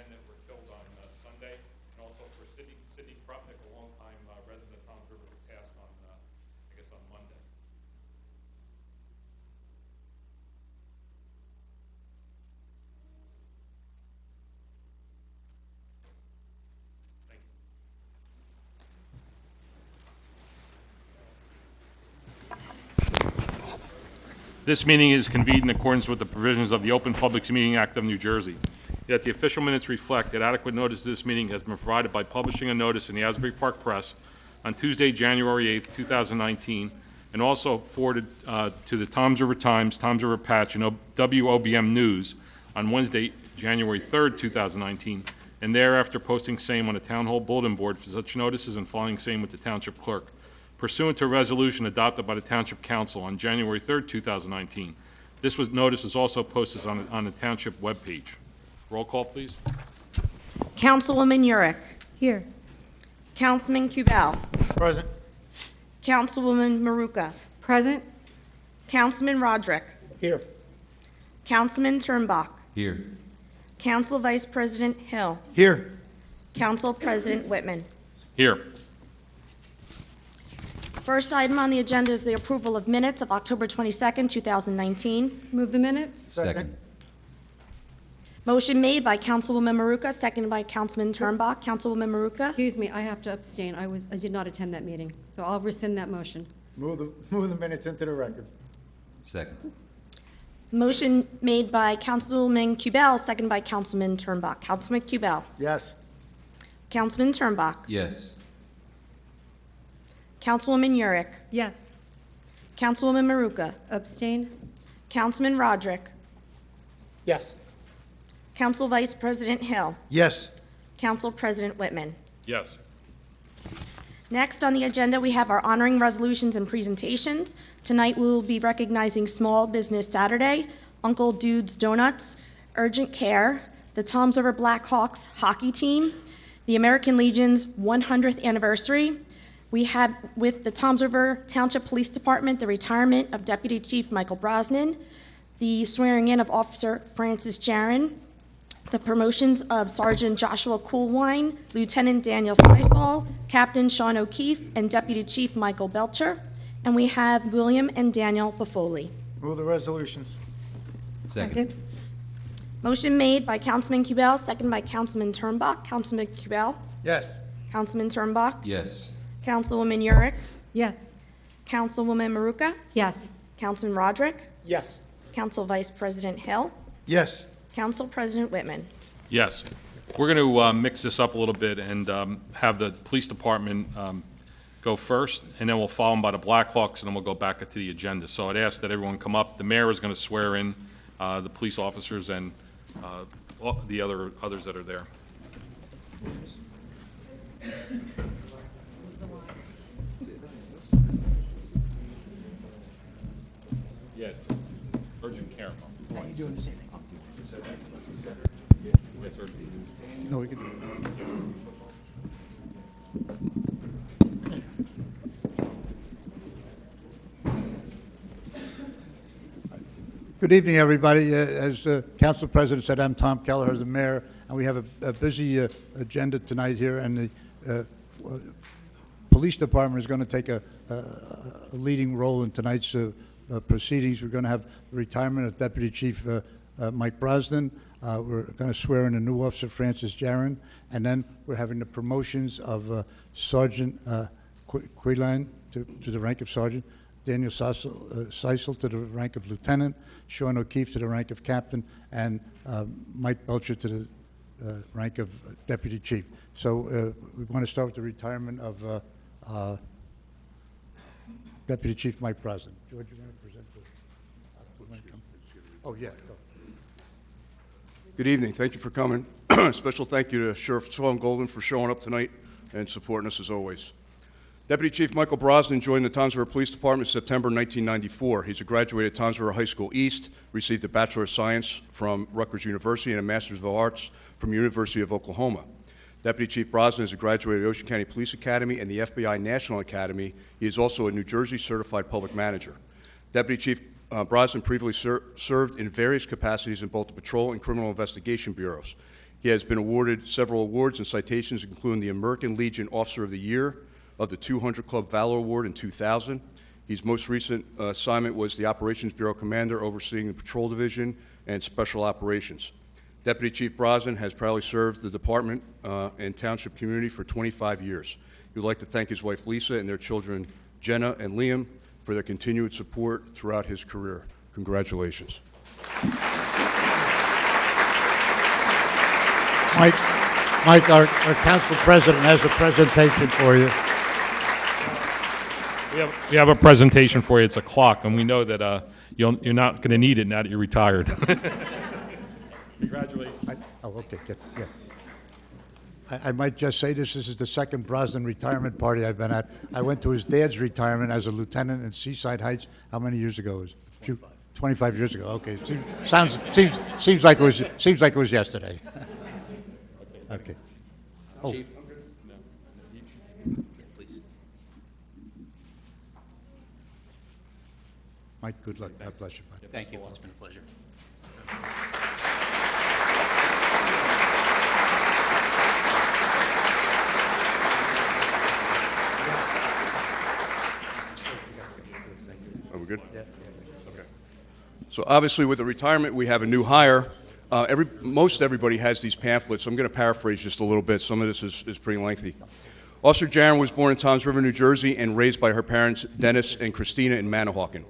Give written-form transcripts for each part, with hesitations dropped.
men that were killed on Sunday, and also for Sidney Krupnik, a longtime resident of Toms River, who passed on, I guess, on Monday. Thank you. This meeting is convened in accordance with the provisions of the Open Public Meeting Act of New Jersey. That the official minutes reflect that adequate notice of this meeting has been provided by publishing a notice in the Asbury Park Press on Tuesday, January 8th, 2019, and also forwarded to the Toms River Times, Toms River Patch, and WOBM News on Wednesday, January 3rd, 2019, and thereafter posting same on the Town Hall Bulletin Board for such notices and filing same with the Township Clerk. Pursuant to a resolution adopted by the Township Council on January 3rd, 2019. Notice was also posted on the Township webpage. Roll call, please. Councilwoman Yurick. Here. Councilman Kubel. Present. Councilwoman Maruka. Present. Councilman Roderick. Here. Councilman Turnbach. Here. Council Vice President Hill. Here. Council President Whitman. Here. First item on the agenda is the approval of minutes of October 22nd, 2019. Move the minutes. Second. Motion made by Councilwoman Maruka, seconded by Councilman Turnbach. Councilwoman Maruka. Excuse me, I have to abstain. I did not attend that meeting, so I'll rescind that motion. Move the minutes into the record. Second. Motion made by Councilman Kubel, seconded by Councilman Turnbach. Councilman Kubel. Yes. Councilman Turnbach. Yes. Councilwoman Yurick. Yes. Councilwoman Maruka. Abstain. Councilman Roderick. Yes. Council Vice President Hill. Yes. Council President Whitman. Yes. Next on the agenda, we have our honoring resolutions and presentations. Tonight, we will be recognizing Small Business Saturday, Uncle Dude's Donuts, Urgent Care, the Toms River Blackhawks hockey team, the American Legion's 100th anniversary. We have with the Toms River Township Police Department the retirement of Deputy Chief Michael Brosnan, the swearing in of Officer Francis Jaron, the promotions of Sergeant Joshua Coolwine, Lieutenant Daniel Sisal, Captain Sean O'Keefe, and Deputy Chief Michael Belcher. And we have William and Daniel Buffoli. Move the resolutions. Second. Motion made by Councilman Kubel, seconded by Councilman Turnbach. Councilman Kubel. Yes. Councilman Turnbach. Yes. Councilwoman Yurick. Yes. Councilwoman Maruka. Yes. Councilman Roderick. Yes. Council Vice President Hill. Yes. Council President Whitman. Yes. We're going to mix this up a little bit and have the police department go first, and then we'll follow them by the Blackhawks, and then we'll go back to the agenda. So I'd ask that everyone come up. The mayor is going to swear in the police officers and the others that are there. Yeah, it's urgent care. Are you doing the same thing? Yes, sir. No, we can. Good evening, everybody. As Council President said, I'm Tom Kelleher, the mayor, and we have a busy agenda tonight here, and the police department is going to take a leading role in tonight's proceedings. We're going to have the retirement of Deputy Chief Mike Brosnan. We're going to swear in a new officer, Francis Jaron, and then we're having the promotions of Sergeant Quillan to the rank of sergeant, Daniel Sisal to the rank of lieutenant, Sean O'Keefe to the rank of captain, and Mike Belcher to the rank of deputy chief. So we want to start with the retirement of Deputy Chief Mike Brosnan. George, you want to present the... Oh, yeah, go. Good evening. Thank you for coming. Special thank you to Sheriff Swan Golden for showing up tonight and supporting us as always. Deputy Chief Michael Brosnan joined the Toms River Police Department in September 1994. He's a graduate of Toms River High School East, received a Bachelor of Science from Rutgers University and a Master's of Arts from University of Oklahoma. Deputy Chief Brosnan is a graduate of the Ocean County Police Academy and the FBI National Academy. He is also a New Jersey Certified Public Manager. Deputy Chief Brosnan previously served in various capacities in both the Patrol and Criminal Investigation Bureaus. He has been awarded several awards and citations, including the American Legion Officer of the Year of the 200 Club Valor Award in 2000. His most recent assignment was the Operations Bureau Commander overseeing the Patrol Division and Special Operations. Deputy Chief Brosnan has proudly served the department and township community for 25 years. He would like to thank his wife Lisa and their children Jenna and Liam for their continued support throughout his career. Congratulations. Mike, our council president has a presentation for you. We have a presentation for you. It's a clock, and we know that you're not going to need it now that you're retired. Congratulations. Okay, good, yeah. I might just say this is the second Brosnan retirement party I've been at. I went to his dad's retirement as a lieutenant in Seaside Heights. How many years ago? It was 25 years ago. Okay, seems like it was yesterday. Okay. Oh. Mike, good luck. God bless you, bud. Thank you. It's been a pleasure. Are we good? Yeah. Okay. So obviously, with the retirement, we have a new hire. Most everybody has these pamphlets. I'm going to paraphrase just a little bit. Some of this is pretty lengthy. Officer Jaron was born in Toms River, New Jersey, and raised by her parents, Dennis and Christina, in Manahawkin.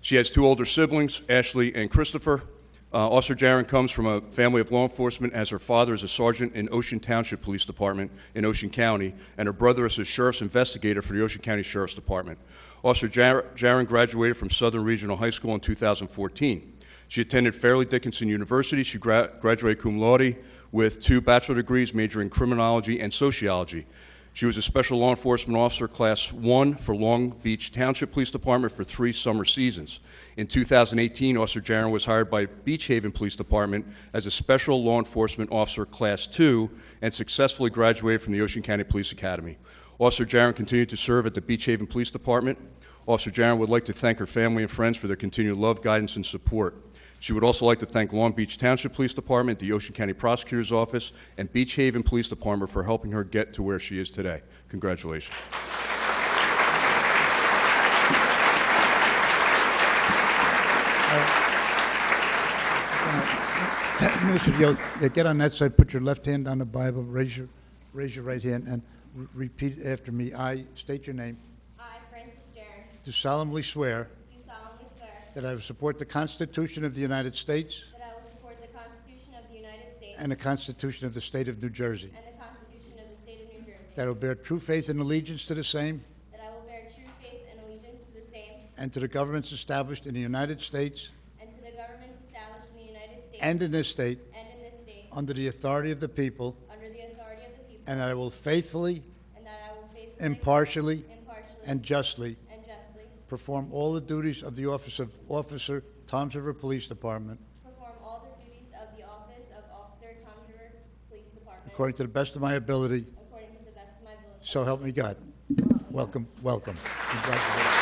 She has two older siblings, Ashley and Christopher. Officer Jaron comes from a family of law enforcement, as her father is a sergeant in Ocean Township Police Department in Ocean County, and her brother is a sheriff's investigator for the Ocean County Sheriff's Department. Officer Jaron graduated from Southern Regional High School in 2014. She attended Fairleigh Dickinson University. She graduated cum laude with 2 bachelor degrees, majoring in criminology and sociology. She was a Special Law Enforcement Officer, Class 1 for Long Beach Township Police Department for 3 summer seasons. In 2018, Officer Jaron was hired by Beach Haven Police Department as a Special Law Enforcement Officer, Class 2, and successfully graduated from the Ocean County Police Academy. Officer Jaron continued to serve at the Beach Haven Police Department. Officer Jaron would like to thank her family and friends for their continued love, guidance, and support. She would also like to thank Long Beach Township Police Department, the Ocean County Prosecutor's Office, and Beach Haven Police Department for helping her get to where she is today. Congratulations. Minister, you'll get on that side, put your left hand on the Bible, raise your right hand, and repeat after me. I state your name. I, Francis Jaron, Do solemnly swear do solemnly swear that I will support the Constitution of the United States that I will support the Constitution of the United States and the Constitution of the State of New Jersey, and the Constitution of the State of New Jersey, that I will bear true faith and allegiance to the same that I will bear true faith and allegiance to the same and to the governments established in the United States and to the governments established in the United States and in this state and in this state under the authority of the people, under the authority of the people, and that I will faithfully, and that I will faithfully, impartially, impartially, and justly and justly perform all the duties of the office of Officer, Toms River Police Department, perform all the duties of the office of Officer, Toms River Police Department, according to the best of my ability, according to the best of my ability. so help me God. Welcome, welcome. Congratulations.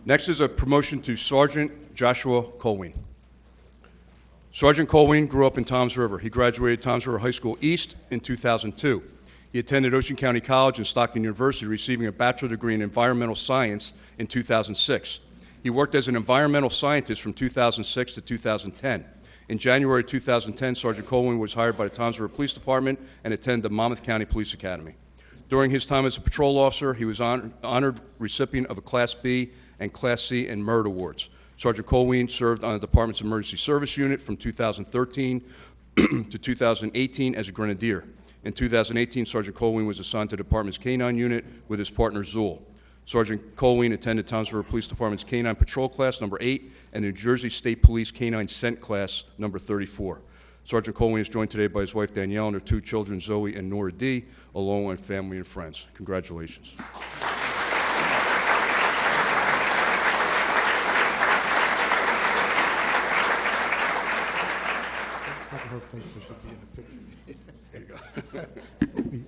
Next is a promotion to Sergeant Joshua Colween. Sergeant Colween grew up in Toms River. He graduated Toms River High School East in 2002. He attended Ocean County College and Stockton University, receiving a bachelor degree in environmental science in 2006. He worked as an environmental scientist from 2006 to 2010. In January 2010, Sergeant Colween was hired by the Toms River Police Department and attended the Monmouth County Police Academy. During his time as a patrol officer, he was honored recipient of a Class B and Class C and Merit Awards. Sergeant Colween served on the Department's Emergency Service Unit from 2013 to 2018 as a grenadier. In 2018, Sergeant Colween was assigned to the Department's K-9 unit with his partner Zool. Sergeant Colween attended Toms River Police Department's K-9 Patrol Class number 8 and New Jersey State Police K-9 Scent Class number 34. Sergeant Colween is joined today by his wife Danielle and their 2 children, Zoe and Nora D., along with family and friends. Congratulations.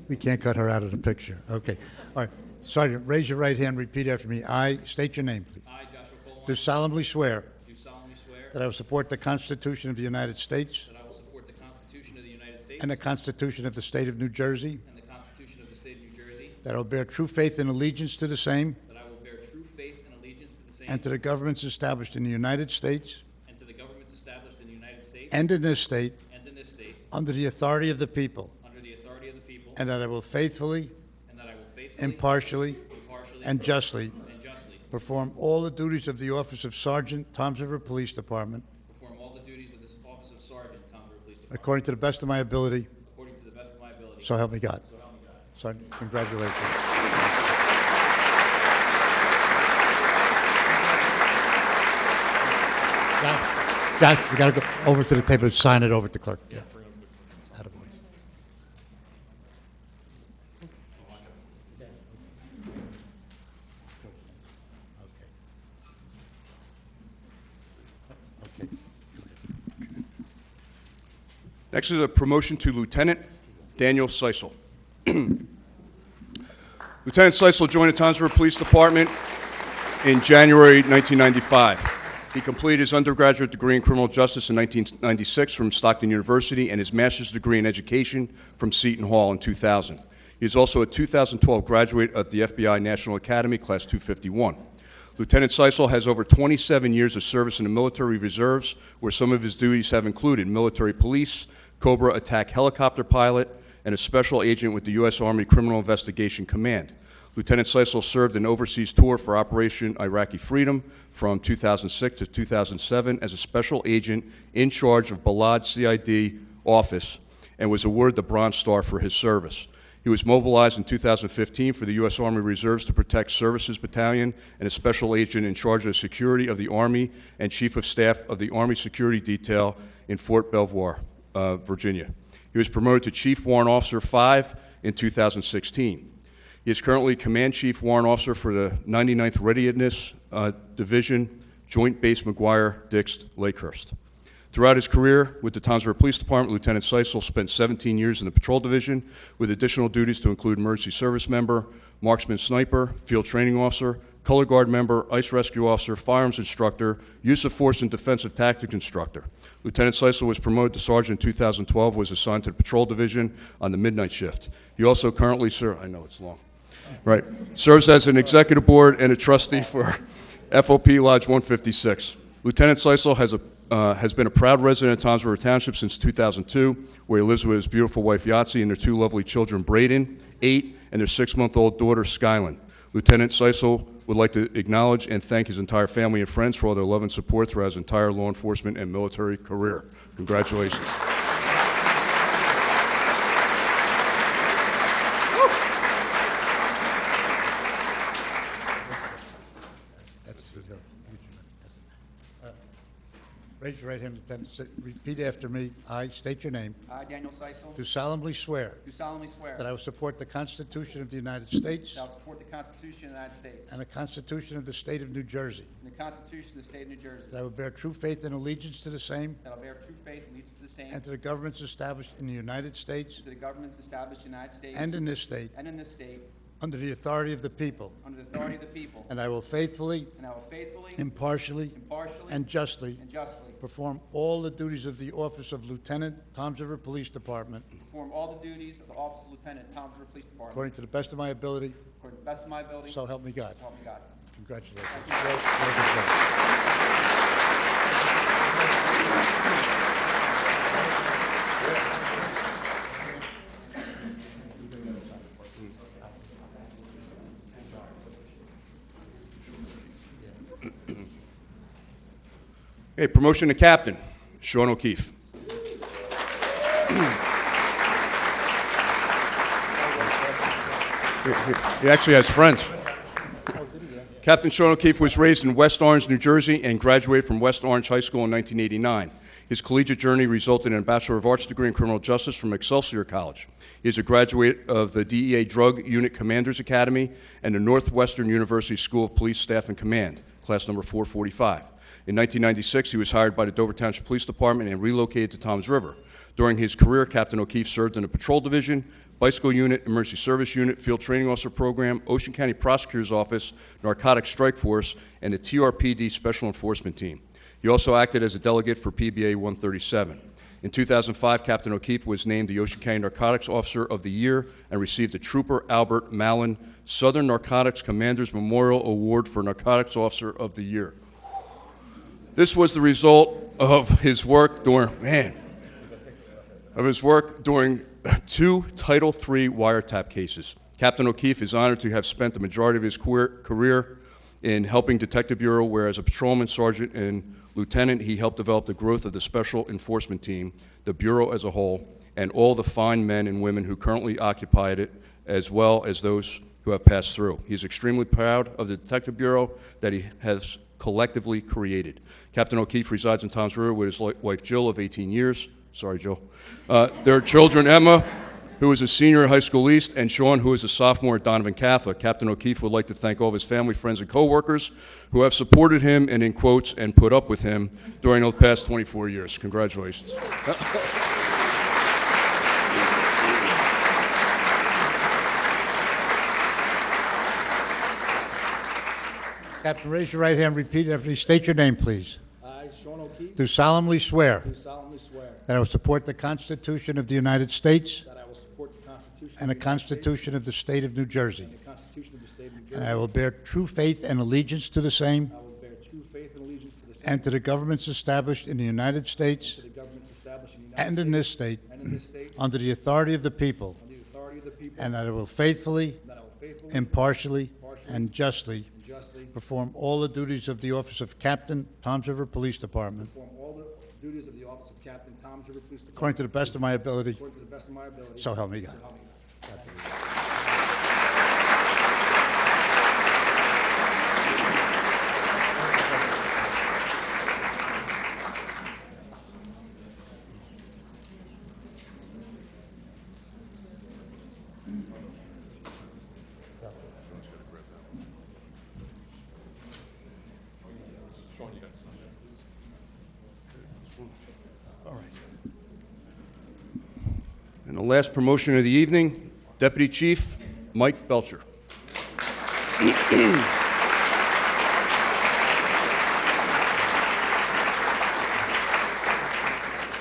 We can't cut her out of the picture. Okay. All right. Sergeant, raise your right hand, repeat after me. I state your name, please. I, Joshua Coleman, Do solemnly swear do solemnly swear that I will support the Constitution of the United States that I will support the Constitution of the United States and the Constitution of the State of New Jersey, and the Constitution of the State of New Jersey, that I will bear true faith and allegiance to the same that I will bear true faith and allegiance to the same and to the governments established in the United States and to the governments established in the United States and in this state and in this state, under the authority of the people, under the authority of the people, and that I will faithfully, and that I will faithfully, impartially, impartially, and justly and justly perform all the duties of the office of Sergeant, Toms River Police Department, perform all the duties of this office of Sergeant, Toms River Police Department, according to the best of my ability, according to the best of my ability. so help me God. So help me God. Sergeant, congratulations. John, you got to go over to the table and sign it over to the clerk. Yeah. Attaboy. Okay. Next is a promotion to Lieutenant Daniel Seisel. Lieutenant Seisel joined the Toms River Police Department in January 1995. He completed his undergraduate degree in criminal justice in 1996 from Stockton University and his master's degree in education from Seton Hall in 2000. He is also a 2012 graduate of the FBI National Academy, Class 251. Lieutenant Seisel has over 27 years of service in the military reserves, where some of his duties have included military police, Cobra attack helicopter pilot, and a special agent with the U.S. Army Criminal Investigation Command. Lieutenant Seisel served an overseas tour for Operation Iraqi Freedom from 2006 to 2007 as a special agent in charge of Balad CID office and was awarded the Bronze Star for his service. He was mobilized in 2015 for the U.S. Army Reserves to protect Services Battalion and a special agent in charge of the security of the Army and Chief of Staff of the Army Security Detail in Fort Belvoir, Virginia. He was promoted to Chief Warrant Officer 5 in 2016. He is currently Command Chief Warrant Officer for the 99th Readiness Division, Joint Base McGuire-Dix, Lakehurst. Throughout his career with the Toms River Police Department, Lieutenant Seisel spent 17 years in the Patrol Division with additional duties to include Emergency Service Member, Marksman Sniper, Field Training Officer, Color Guard Member, Ice Rescue Officer, Firearms Instructor, Use of Force and Defensive Tactics Instructor. Lieutenant Seisel was promoted to Sergeant in 2012, was assigned to the Patrol Division on the midnight shift. He also currently serves, I know it's long, right, serves as an executive board and a trustee for FOP Lodge 156. Lieutenant Seisel has been a proud resident of Toms River Township since 2002, where he lives with his beautiful wife Yahtzee and their two lovely children, Braden, 8, and their 6-month-old daughter, Skylin. Lieutenant Seisel would like to acknowledge and thank his entire family and friends for all their love and support throughout his entire law enforcement and military career. Congratulations. Raise your right hand, Lieutenant. Repeat after me. I state your name. I, Daniel Seisel, Do solemnly swear do solemnly swear that I will support the Constitution of the United States that I will support the Constitution of the United States and the Constitution of the State of New Jersey, and the Constitution of the State of New Jersey, that I will bear true faith and allegiance to the same that I will bear true faith and allegiance to the same, and to the governments established in the United States to the governments established in the United States and in this state and in this state, under the authority of the people, under the authority of the people, and I will faithfully, and I will faithfully, impartially, impartially, and justly and justly perform all the duties of the office of Lieutenant, Toms River Police Department, perform all the duties of the office of Lieutenant, Toms River Police Department, according to the best of my ability, according to the best of my ability, so help me God. so help me God. Congratulations. Thank you. Well deserved. Okay, promotion to Captain, Sean O'Keefe. He actually has friends. Captain Sean O'Keefe was raised in West Orange, New Jersey, and graduated from West Orange High School in 1989. His collegiate journey resulted in a Bachelor of Arts degree in Criminal Justice from Excelsior College. He is a graduate of the DEA Drug Unit Commanders Academy and the Northwestern University School of Police Staff and Command, class number 445. In 1996, he was hired by the Dover Township Police Department and relocated to Toms River. During his career, Captain O'Keefe served in the Patrol Division, Bicycle Unit, Emergency Service Unit, Field Training Officer Program, Ocean County Prosecutor's Office, Narcotics Strike Force, and the TRPD Special Enforcement Team. He also acted as a delegate for PBA 137. In 2005, Captain O'Keefe was named the Ocean County Narcotics Officer of the Year and received the Trooper Albert Mallon Southern Narcotics Commander's Memorial Award for Narcotics Officer of the Year. This was the result of his work during, two Title III wiretap cases. Captain O'Keefe is honored to have spent the majority of his career in helping Detective Bureau, where as a patrolman, sergeant, and lieutenant, he helped develop the growth of the Special Enforcement Team, the Bureau as a whole, and all the fine men and women who currently occupy it, as well as those who have passed through. He is extremely proud of the Detective Bureau that he has collectively created. Captain O'Keefe resides in Toms River with his wife Jill of 18 years. Sorry, Jill. Their children, Emma, who is a senior at High School East, and Sean, who is a sophomore at Donovan Catholic. Captain O'Keefe would like to thank all of his family, friends, and coworkers who have supported him and, in quotes, and put up with him during the past 24 years. Congratulations. Captain, raise your right hand, repeat after me. State your name, please. I, Sean O'Keefe, Do solemnly swear do solemnly swear that I will support the Constitution of the United States that I will support the Constitution and the of the United States Constitution of the State of New Jersey, and the Constitution of the State of New Jersey. and I will bear true faith and allegiance to the same I will bear true faith and allegiance to the same and to the governments established in the United States to the governments established in the United and States in this state and in this state under the authority of the people, under the authority of the people, and that I will faithfully, and that I will faithfully, impartially, impartially, and justly and justly perform all the duties of the office of Captain, Toms River Police Department, perform all the duties of the office of Captain, Toms River Police Department, according to the best of my ability, according to the best of my ability. so help me God. So help me God. And the last promotion of the evening, Deputy Chief Mike Belcher.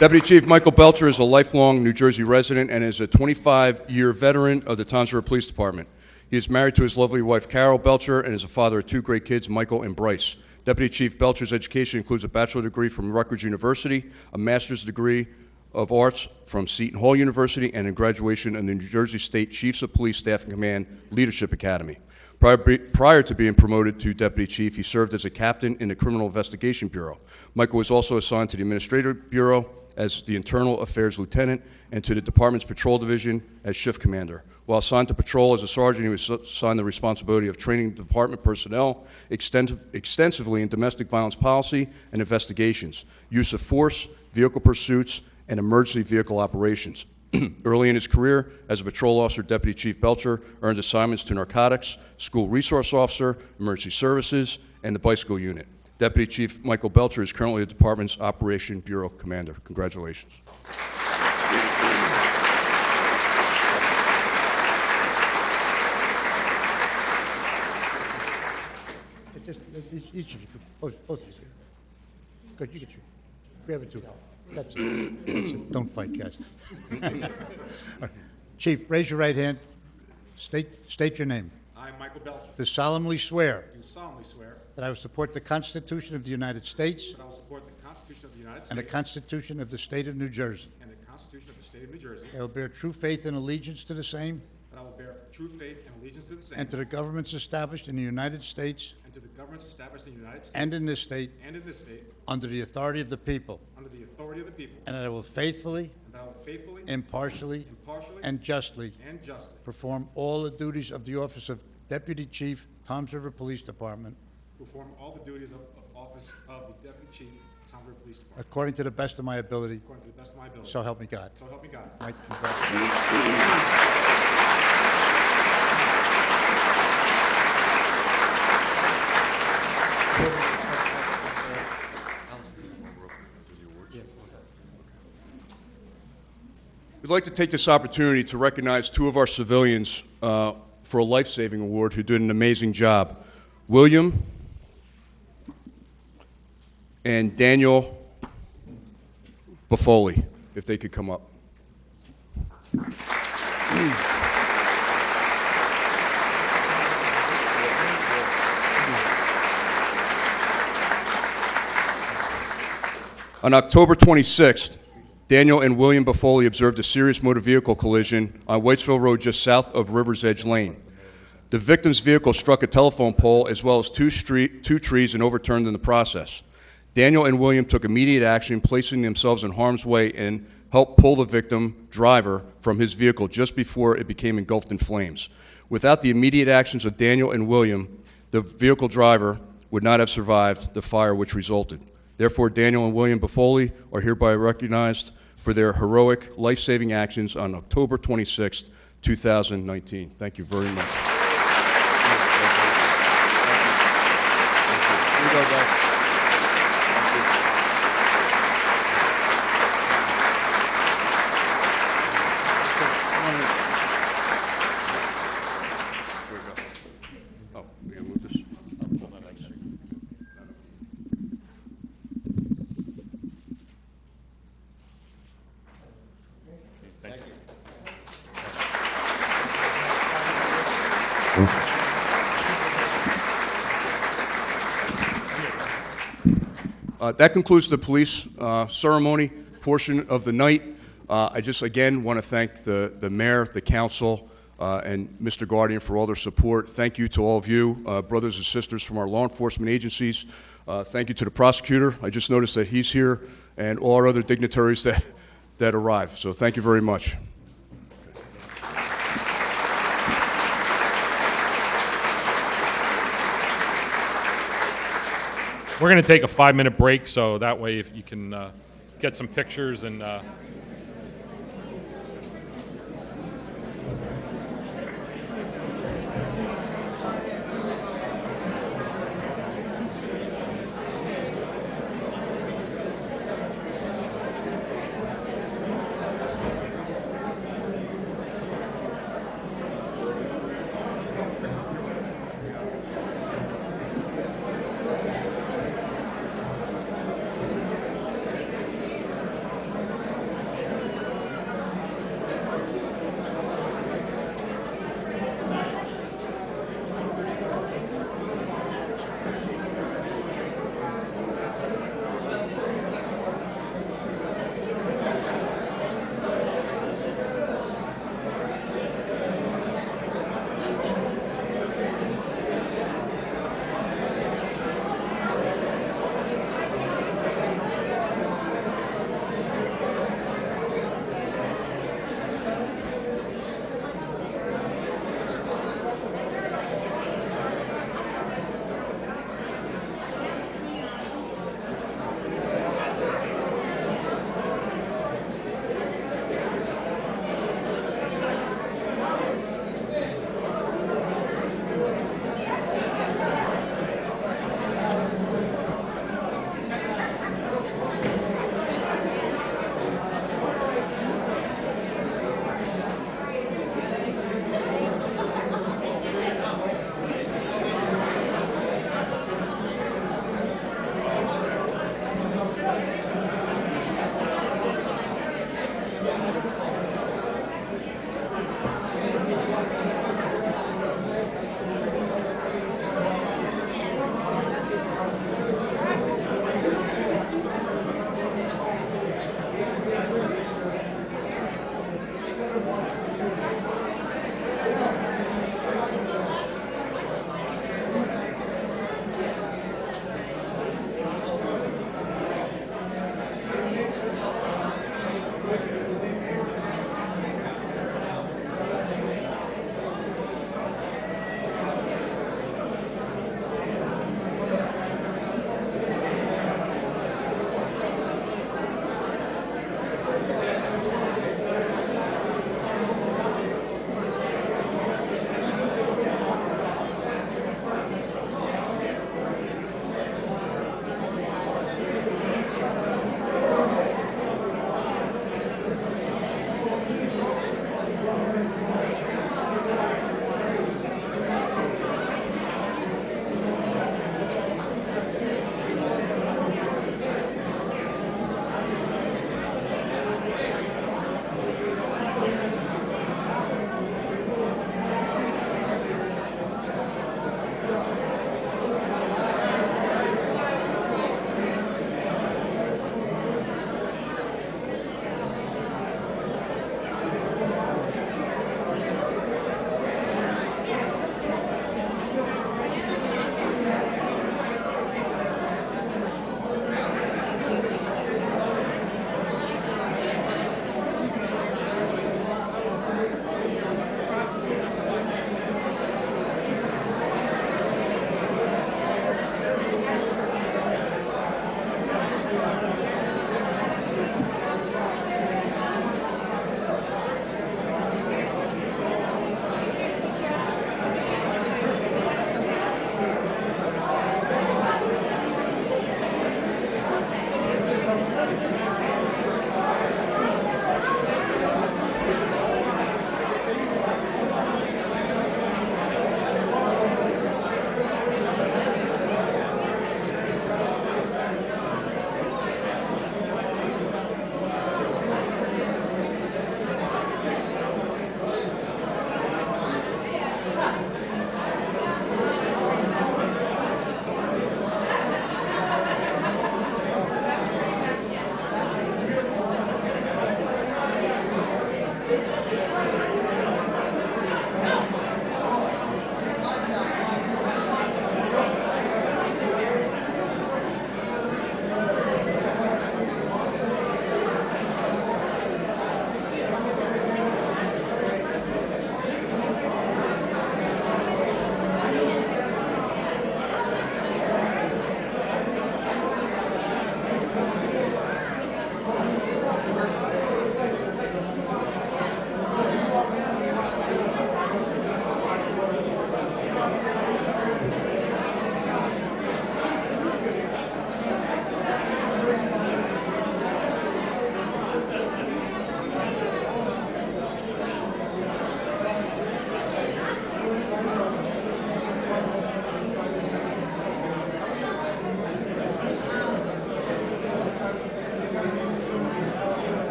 Deputy Chief Michael Belcher is a lifelong New Jersey resident and is a 25-year veteran of the Toms River Police Department. He is married to his lovely wife, Carol Belcher, and is a father of two great kids, Michael and Bryce. Deputy Chief Belcher's education includes a bachelor's degree from Rutgers University, a master's degree of Arts from Seton Hall University, and a graduation in the New Jersey State Chiefs of Police Staff and Command Leadership Academy. Prior to being promoted to Deputy Chief, he served as a captain in the Criminal Investigation Bureau. Michael was also assigned to the Administrative Bureau as the Internal Affairs Lieutenant and to the Department's Patrol Division as Shift Commander. While assigned to patrol as a sergeant, he was assigned the responsibility of training Department personnel extensively in domestic violence policy and investigations, use of force, vehicle pursuits, and emergency vehicle operations. Early in his career as a patrol officer, Deputy Chief Belcher earned assignments to narcotics, school resource officer, emergency services, and the bicycle unit. Deputy Chief Michael Belcher is currently the department's Operation Bureau Commander. Congratulations. It's just, each of you, both of you. Good, you get your, grab it too. That's it. That's it. Don't fight, guys. All right. Chief, raise your right hand. State your name. I, Michael Belcher, Do solemnly swear do solemnly swear that I will support the Constitution of the United States that I will support the Constitution of the United States and the Constitution of the State of New Jersey. and the Constitution of the State of New Jersey, I will bear true faith and allegiance to the same that I will bear true faith and allegiance to the same and to the governments established in the United States and to the governments established in the United States and in this state and in this state under the authority of the people, under the authority of the people, and that I will faithfully, and that I will faithfully, impartially, impartially, and justly and justly perform all the duties of the office of Deputy Chief, Toms River Police Department, perform all the duties of office of the Deputy Chief, Toms River Police Department, according to the best of my ability, according to the best of my ability. so help me God. So help me God. Mike, congratulations. We'd like to take this opportunity to recognize two of our civilians for a life-saving award who did an amazing job. William and Daniel Buffoli, if they could come up. On October 26th, Daniel and William Buffoli observed a serious motor vehicle collision on Whitesville Road just south of River's Edge Lane. The victim's vehicle struck a telephone pole as well as two trees and overturned in the process. Daniel and William took immediate action, placing themselves in harm's way and helped pull the victim driver from his vehicle just before it became engulfed in flames. Without the immediate actions of Daniel and William, the vehicle driver would not have survived the fire which resulted. Therefore, Daniel and William Buffoli are hereby recognized for their heroic, life-saving actions on October 26, 2019. Thank you very much. Here you go, guys. Here we go. Oh, we gotta move this. That concludes the police ceremony portion of the night. I just, again, want to thank the mayor, the council, and Mr. Guardian for all their support. Thank you to all of you, brothers and sisters from our law enforcement agencies. Thank you to the prosecutor. I just noticed that he's here, and all our other dignitaries that arrived. So thank you very much. We're going to take a 5-minute break, so that way if you can get some pictures and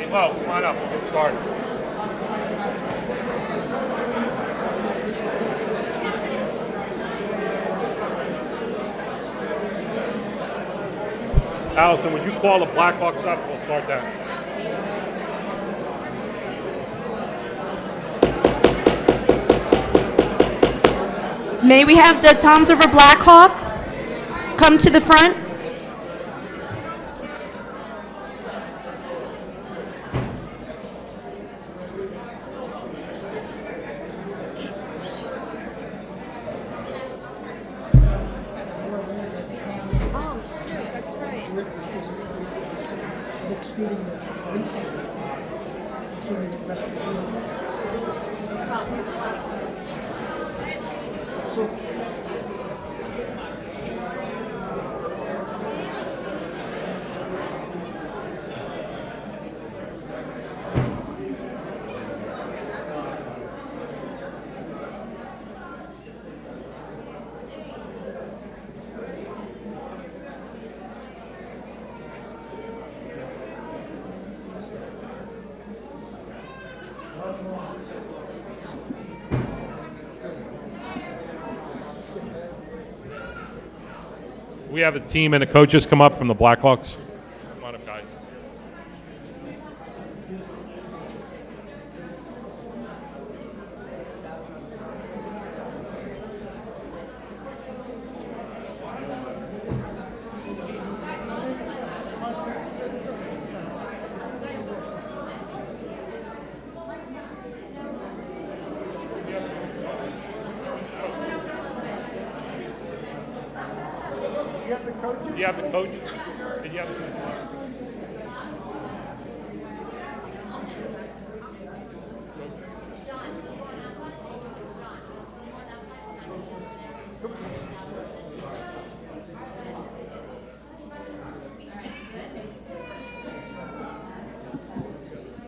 Well, come on up, we'll get started. Allison, would you call the Blackhawks up? We'll start that. May we have the Toms River Blackhawks come to the front? We have the team and the coaches come up from the Blackhawks. Come on up, guys. Do you have the coach? Did you have the coach?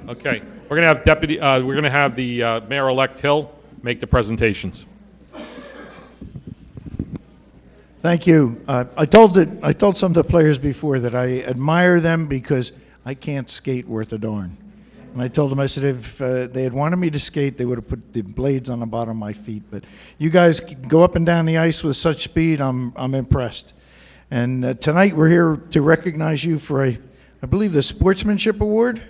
Okay, we're gonna have we're gonna have the Mayor-elect Hill make the presentations. Thank you. I told some of the players before that I admire them because I can't skate worth a darn. And I told them, I said, if they had wanted me to skate, they would have put the blades on the bottom of my feet. But you guys go up and down the ice with such speed, I'm impressed. And tonight we're here to recognize you for I believe, the Sportsmanship Award.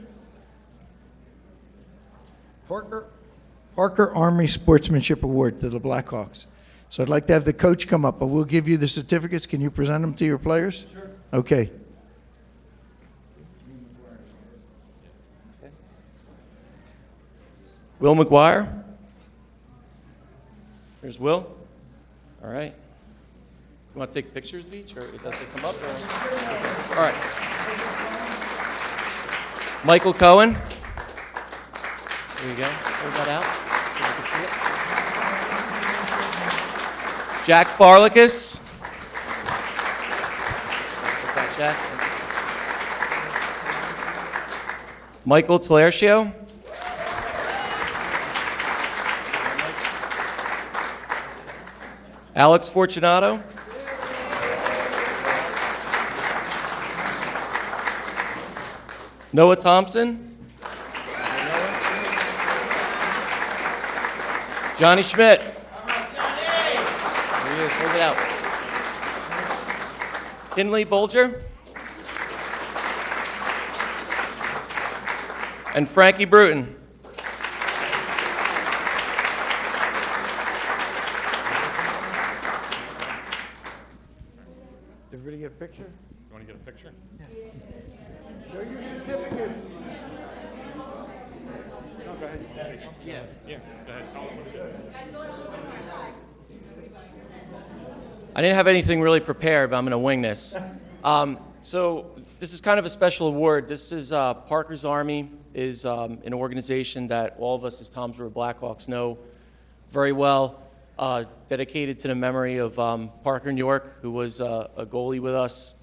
Parker Army Sportsmanship Award to the Blackhawks. So I'd like to have the coach come up, but we'll give you the certificates. Can you present them to your players? Sure. Okay. Will McGuire. Here's Will. All right. You want to take pictures of each, or does it come up? Or? All right. Michael Cohen. There you go. Hold that out so we can see it. Jack Farlacus. Put that, Jack. Michael Talercio. Alex Fortunato. Noah Thompson. Johnny Schmidt. There he is. Hold it out. Kinley Bolger. And Frankie Bruton. Everybody get a picture? You want to get a picture? Show your certificates. No, go ahead. Say something. Yeah. Yeah, go ahead. I didn't have anything really prepared, but I'm going to wing this. So this is kind of a special award. This is Parker's Army is an organization that all of us as Toms River Blackhawks know very well, dedicated to the memory of Parker New York, who was a goalie with us,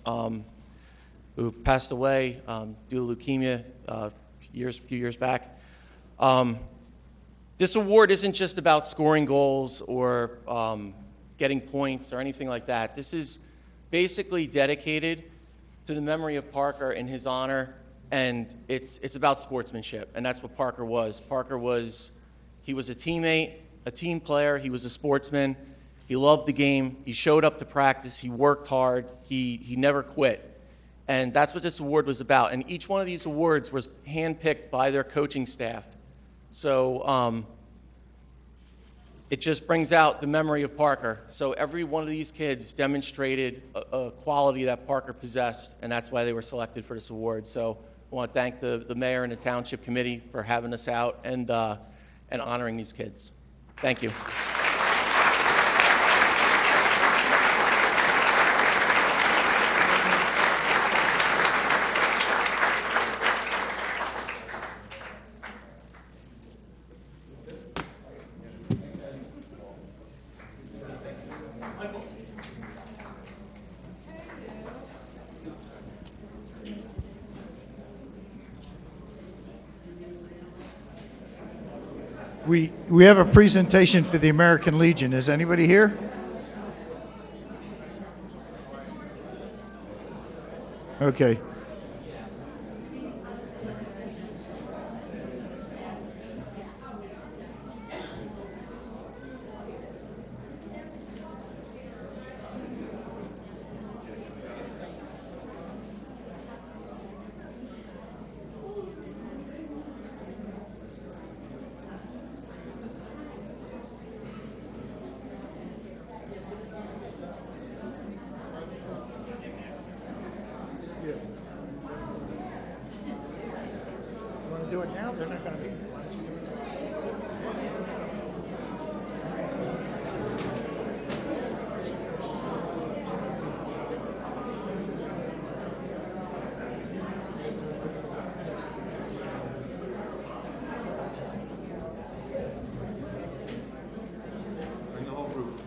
who passed away due to leukemia a few years back. This award isn't just about scoring goals or getting points or anything like that. This is basically dedicated to the memory of Parker in his honor and it's about sportsmanship, and that's what Parker was. He was a teammate, a team player, he was a sportsman, he loved the game, he showed up to practice, he worked hard, he never quit. And that's what this award was about. And each one of these awards was handpicked by their coaching staff. So it just brings out the memory of Parker. So every one of these kids demonstrated a quality that Parker possessed, and that's why they were selected for this award. So I want to thank the mayor and the township committee for having us out and honoring these kids. Thank you. We have a presentation for the American Legion. Is anybody here? Okay. Do it now, they're not going to be here. Bring the whole group.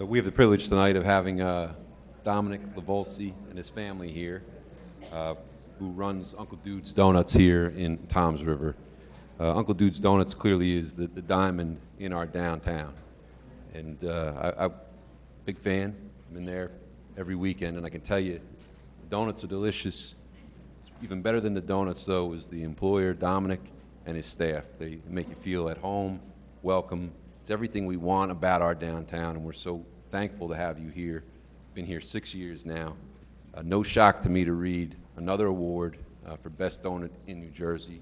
We have the privilege tonight of having Dominic Lavolsi and his family here, who runs Uncle Dude's Donuts here in Toms River. Uncle Dude's Donuts clearly is the diamond in our downtown. And I'm a big fan. I'm in there every weekend, and I can tell you, the donuts are delicious. Even better than the donuts, though, is the employer, Dominic, and his staff. They make you feel at home, welcome. It's everything we want about our downtown, and we're so thankful to have you here. Been here 6 years now. No shock to me to read another award for Best Donut in New Jersey.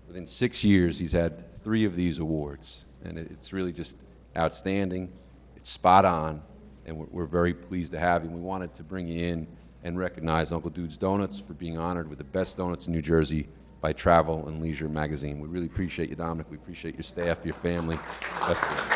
Within 6 years, he's had 3 of these awards, and it's really just outstanding. It's spot on, and we're very pleased to have you. We wanted to bring you in and recognize Uncle Dude's Donuts for being honored with the Best Donuts in New Jersey by Travel and Leisure magazine. We really appreciate you, Dominic. We appreciate your staff, your family. Best of luck.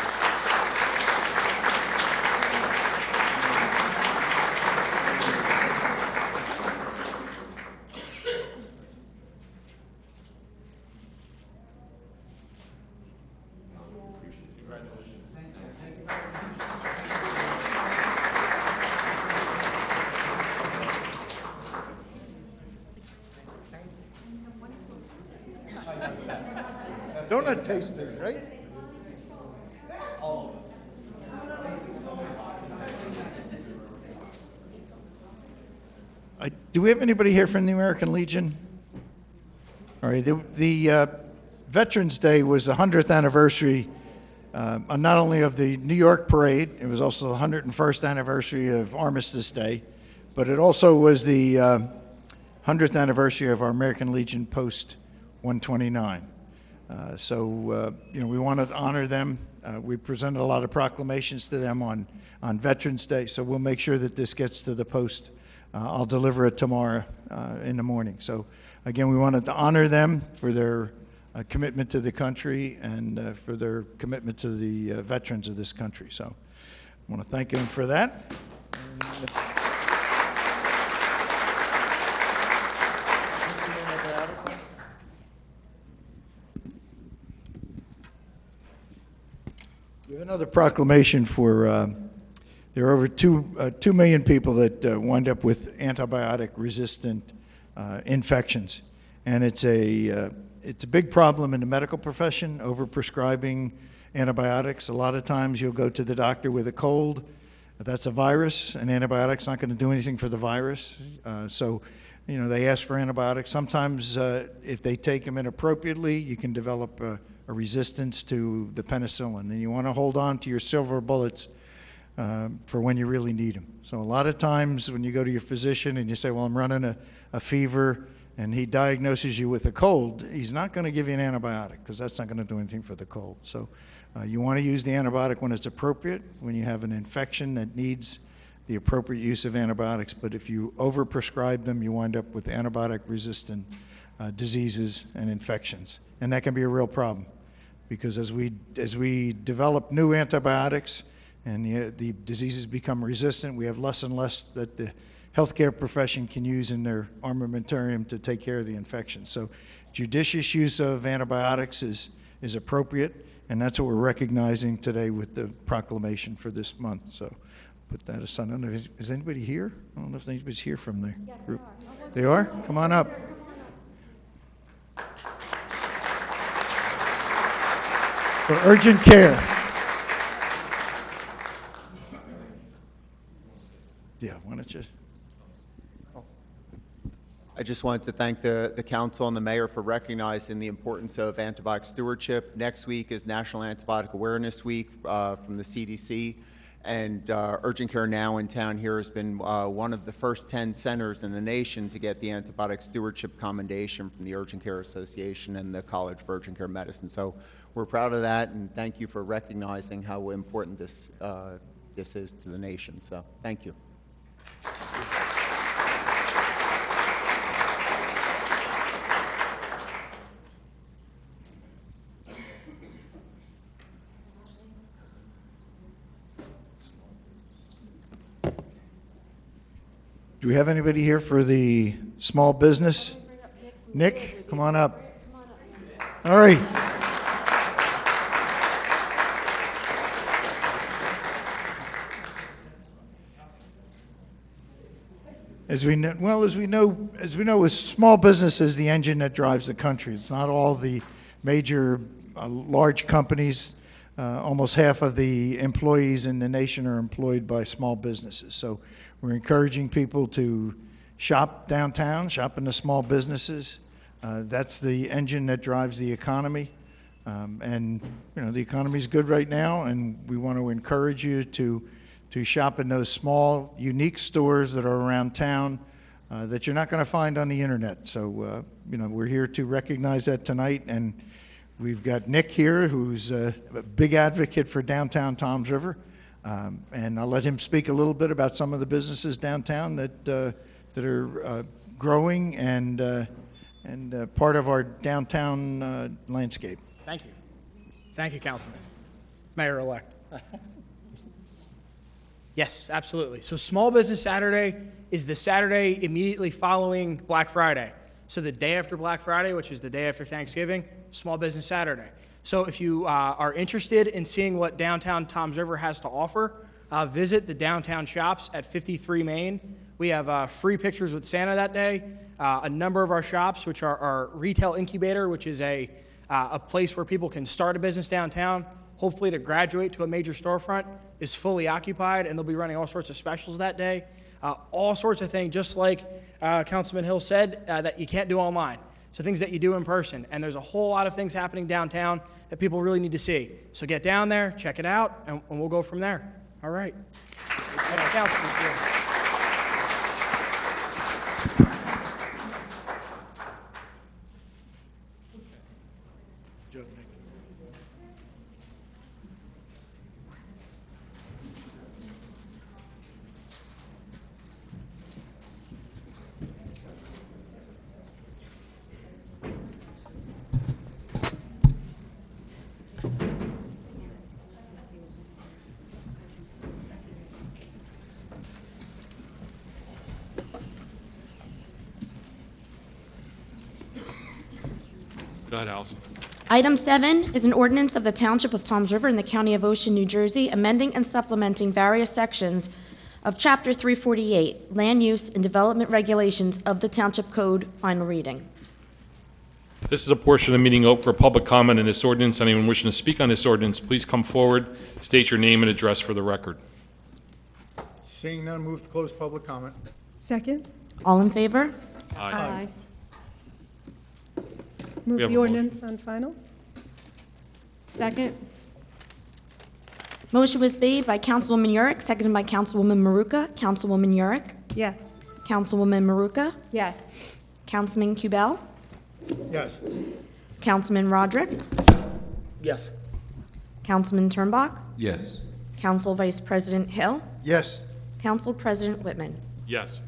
Donut tasters, right? Do we have anybody here from the American Legion? All right, the Veterans Day was the 100th anniversary, not only of the New York Parade, it was also the 101st anniversary of Armistice Day, but it also was the 100th anniversary of our American Legion Post 129. We wanted to honor them. We presented a lot of proclamations to them on Veterans Day, so we'll make sure that this gets to the Post. I'll deliver it tomorrow in the morning. So, again, we wanted to honor them for their commitment to the country and for their commitment to the veterans of this country. So I want to thank them for that. We have another proclamation for, there are over 2 million people that wind up with antibiotic-resistant infections. And it's a big problem in the medical profession, overprescribing antibiotics. A lot of times you'll go to the doctor with a cold. That's a virus. An antibiotic's not going to do anything for the virus. So, they ask for antibiotics. Sometimes if they take them inappropriately, you can develop a resistance to the penicillin. And you want to hold on to your silver bullets for when you really need them. So a lot of times when you go to your physician and you say, well, I'm running a fever, and he diagnoses you with a cold, he's not going to give you an antibiotic because that's not going to do anything for the cold. So you want to use the antibiotic when it's appropriate, when you have an infection that needs the appropriate use of antibiotics. But if you overprescribe them, you wind up with antibiotic-resistant diseases and infections. And that can be a real problem because as we develop new antibiotics and the diseases become resistant, we have less and less that the healthcare profession can use in their armamentarium to take care of the infection. So judicious use of antibiotics is appropriate, and that's what we're recognizing today with the proclamation for this month. So put that aside. I don't know, is anybody here? I don't know if anybody's here from the group. They are? Come on up. For urgent care. Yeah, why don't you? I just wanted to thank the council and the mayor for recognizing the importance of antibiotic stewardship. Next week is National Antibiotic Awareness Week from the CDC, and Urgent Care Now in town here has been one of the first 10 centers in the nation to get the antibiotic stewardship commendation from the Urgent Care Association and the College of Urgent Care Medicine. So we're proud of that, and thank you for recognizing how important this is to the nation. So thank you. Do we have anybody here for the small business? Nick, come on up. All right. As we know, with small business is the engine that drives the country. It's not all the major large companies. Almost half of the employees in the nation are employed by small businesses. So we're encouraging people to shop downtown, shop in the small businesses. That's the engine that drives the economy. And the economy's good right now, and we want to encourage you to shop in those small, unique stores that are around town that you're not going to find on the internet. So, we're here to recognize that tonight, and we've got Nick here, who's a big advocate for downtown Toms River, and I'll let him speak a little bit about some of the businesses downtown that are growing and part of our downtown landscape. Thank you. Thank you, Councilman. Mayor-elect. Yes, absolutely. So Small Business Saturday is the Saturday immediately following Black Friday. So the day after Black Friday, which is the day after Thanksgiving, Small Business Saturday. So if you are interested in seeing what downtown Toms River has to offer, visit the downtown shops at 53 Main. We have free pictures with Santa that day. A number of our shops, which are our retail incubator, which is a place where people can start a business downtown, hopefully to graduate to a major storefront, is fully occupied, and they'll be running all sorts of specials that day. All sorts of things, just like Councilman Hill said, that you can't do online. So things that you do in person. And there's a whole lot of things happening downtown that people really need to see. So get down there, check it out, and we'll go from there. All right. Go ahead, Allison. Item 7 is an ordinance of the Township of Toms River in the County of Ocean, New Jersey, amending and supplementing various sections of Chapter 348, Land Use and Development Regulations of the Township Code, final reading. This is a portion of the meeting open for public comment on this ordinance. Anyone wishing to speak on this ordinance, please come forward, state your name and address for the record. Seeing none, move to close public comment. Second. All in favor? Aye. Move have the a ordinance on final. Second? Motion was made by Councilwoman Yurick, seconded by Councilwoman Maruka. Councilwoman Yurick? Yes. Councilwoman Maruka? Yes. Councilman Kubel? Yes. Councilman Roderick? Yes. Councilman Turnbach? Yes. Council Vice President Hill? Yes. Council President Whitman? Yes.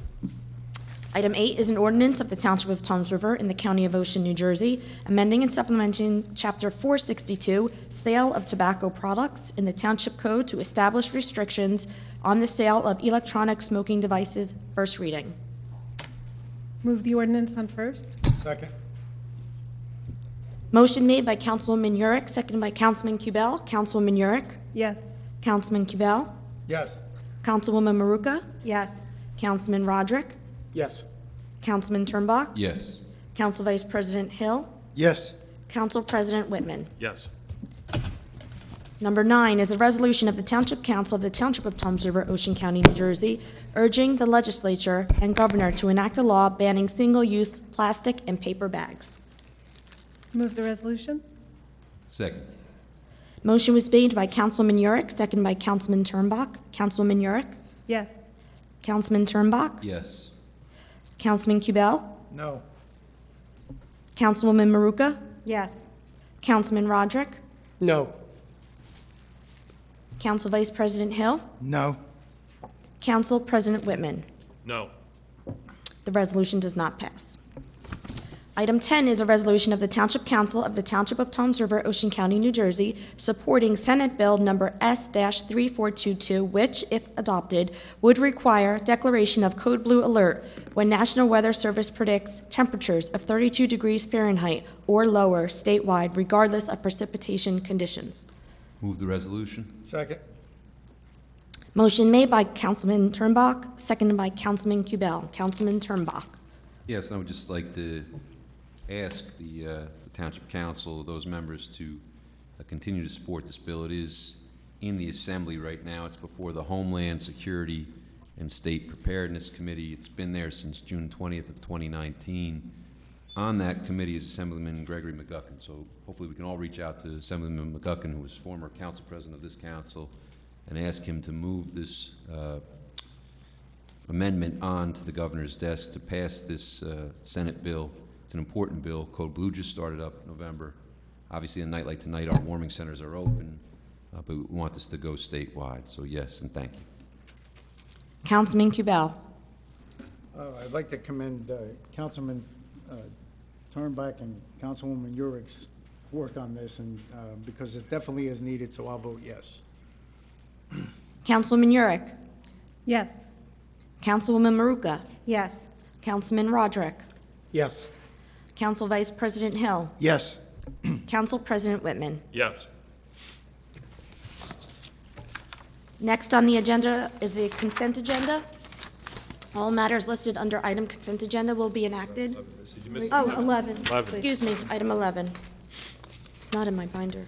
Item 8 is an ordinance of the Township of Toms River in the County of Ocean, New Jersey, amending and supplementing Chapter 462, Sale of Tobacco Products in the Township Code to establish restrictions on the sale of electronic smoking devices, first reading. Move the ordinance on first. Second. Motion made by Councilwoman Yurick, seconded by Councilman Kubel. Councilwoman Yurick? Yes. Councilman Kubel? Yes. Councilwoman Maruka? Yes. Councilman Roderick? Yes. Councilman Turnbach? Yes. Council Vice President Hill? Yes. Council President Whitman? Yes. Number 9 is a resolution of the Township Council of the Township of Toms River, Ocean County, New Jersey, urging the legislature and governor to enact a law banning single-use plastic and paper bags. Move the resolution. Second. Motion was made by Councilwoman Yurick, seconded by Councilman Turnbach. Councilwoman Yurick? Yes. Councilman Turnbach? Yes. Councilman Kubel? No. Councilwoman Maruka? Yes. Councilman Roderick? No. Council Vice President Hill? No. Council President Whitman? No. The resolution does not pass. Item 10 is a resolution of the Township Council of the Township of Toms River, Ocean County, New Jersey, supporting Senate Bill Number S-3422, which, if adopted, would require declaration of Code Blue Alert when National Weather Service predicts temperatures of 32 degrees Fahrenheit or lower statewide, regardless of precipitation conditions. Move the resolution. Second. Motion made by Councilman Turnbach, seconded by Councilman Kubel. Councilman Turnbach. Yes, I would just like to ask the Township Council, those members, to continue to support this bill. It is in the Assembly right now. It's before the Homeland Security and State Preparedness Committee. It's been there since June 20th of 2019. On that committee is Assemblyman Gregory McGuckin, so hopefully we can all reach out to Assemblyman McGuckin, who was former council president of this council, and ask him to move this amendment on to the governor's desk to pass this Senate bill. It's an important bill. Code Blue just started up in November. Obviously, a night like tonight, our warming centers are open, but we want this to go statewide. So yes, and thank you. Councilman Kubel. I'd like to commend Councilman Turnbach and Councilwoman Yurick's work on this, and because it definitely is needed, so I'll vote yes. Councilwoman Yurick. Yes. Councilwoman Maruka. Yes. Councilman Roderick. Yes. Council Vice President Hill. Yes. Council President Whitman. Yes. Next on the agenda is the consent agenda. All matters listed under item consent agenda will be enacted. Did you miss Oh, 11. 11. Excuse me, item 11. It's not in my binder.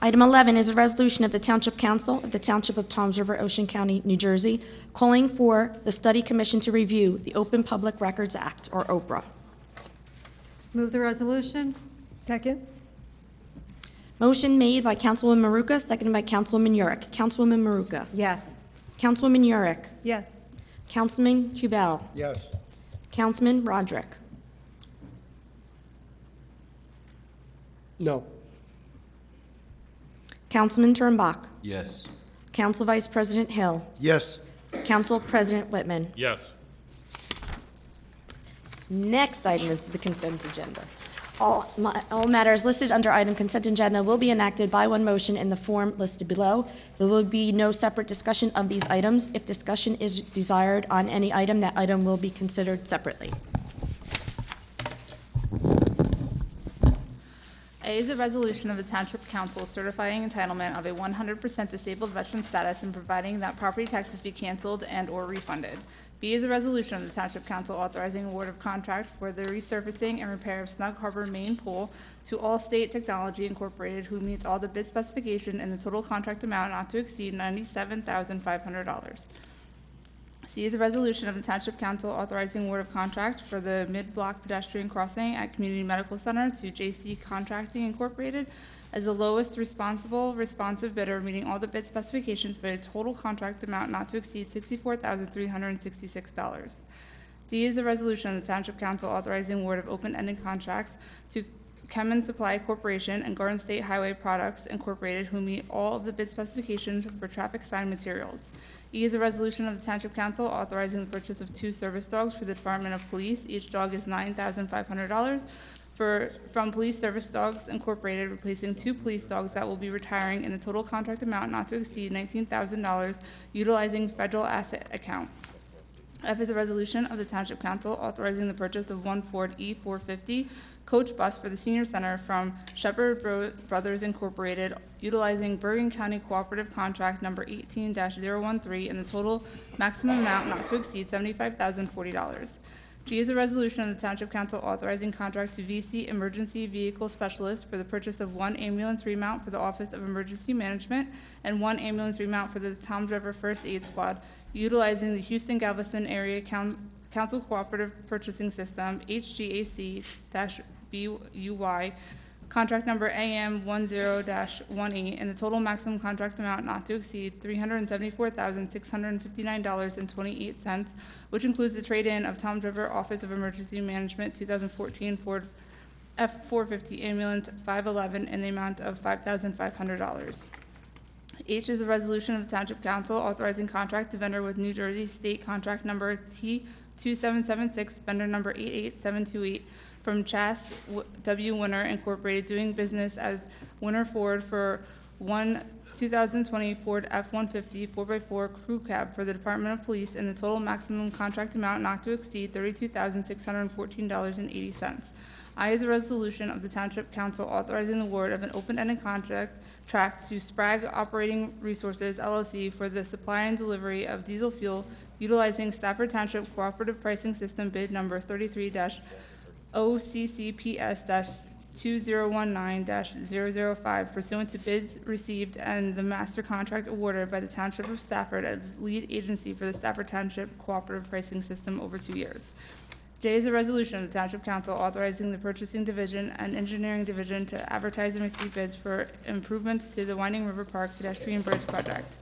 Item 11 is a resolution of the Township Council of the Township of Toms River, Ocean County, New Jersey, calling for the Study Commission to review the Open Public Records Act, or OPRA. Move the resolution? Second. Motion made by Councilwoman Maruka, seconded by Councilwoman Yurick. Councilwoman Maruka. Yes. Councilwoman Yurick. Yes. Councilman Kubel. Yes. Councilman Roderick. No. Councilman Turnbach. Yes. Council Vice President Hill. Yes. Council President Whitman. Yes. Next item is the consent agenda. All matters listed under item consent agenda will be enacted by one motion in the form listed below. There will be no separate discussion of these items. If discussion is desired on any item, that item will be considered separately. A is a resolution of the Township Council certifying entitlement of a 100% disabled veteran status and providing that property taxes be canceled and/or refunded. B is a resolution of the Township Council authorizing award of contract for the resurfacing and repair of Snug Harbor main pool to Allstate Technology Incorporated, who meets all the bid specification and the total contract amount not to exceed $97,500. C is a resolution of the Township Council authorizing award of contract for the mid-block pedestrian crossing at Community Medical Center to J.C. Contracting Incorporated as the lowest responsive bidder, meeting all the bid specifications for a total contract amount not to exceed $64,366. D is a resolution of the Township Council authorizing award of open-ended contracts to Kemin Supply Corporation and Garden State Highway Products Incorporated, who meet all of the bid specifications for traffic sign materials. E is a resolution of the Township Council authorizing the purchase of 2 service dogs for the Department of Police. Each dog is $9,500 from Police Service Dogs Incorporated, replacing 2 police dogs that will be retiring in the total contract amount not to exceed $19,000, utilizing federal asset account. F is a resolution of the Township Council authorizing the purchase of 1 Ford E450 coach bus for the senior center from Shepherd Brothers Incorporated, utilizing Bergen County Cooperative Contract number 18-013 in the total maximum amount not to exceed $75,040. G is a resolution of the Township Council authorizing contract to VC Emergency Vehicle Specialist for the purchase of 1 ambulance remount for the Office of Emergency Management and 1 ambulance remount for the Toms River First Aid Squad, utilizing the Houston-Galveston Area Council Cooperative Purchasing System, HGAC-BUY, contract number AM10-18, and the total maximum contract amount not to exceed $374,659.28, which includes the trade-in of Toms River Office of Emergency Management 2014 Ford F-450 ambulance 511 in the amount of $5,500. H is a resolution of the Township Council authorizing contract to vendor with New Jersey State Contract number T2776, vendor number 88728, from Chas W. Winter Incorporated, doing business as Winter Ford for 1 2020 Ford F-150 4x4 crew cab for the Department of Police in the total maximum contract amount not to exceed $32,614.80. I is a resolution of the Township Council authorizing the award of an open-ended contract to Sprague Operating Resources, LLC, for the supply and delivery of diesel fuel utilizing Stafford Township Cooperative Pricing System bid number 33-OCCPS-2019-005 pursuant to bids received and the master contract awarded by the Township of Stafford as lead agency for the Stafford Township Cooperative Pricing System over 2 years. J is a resolution of the Township Council authorizing the Purchasing Division and Engineering Division to advertise and receive bids for improvements to the Winding River Park pedestrian bridge project.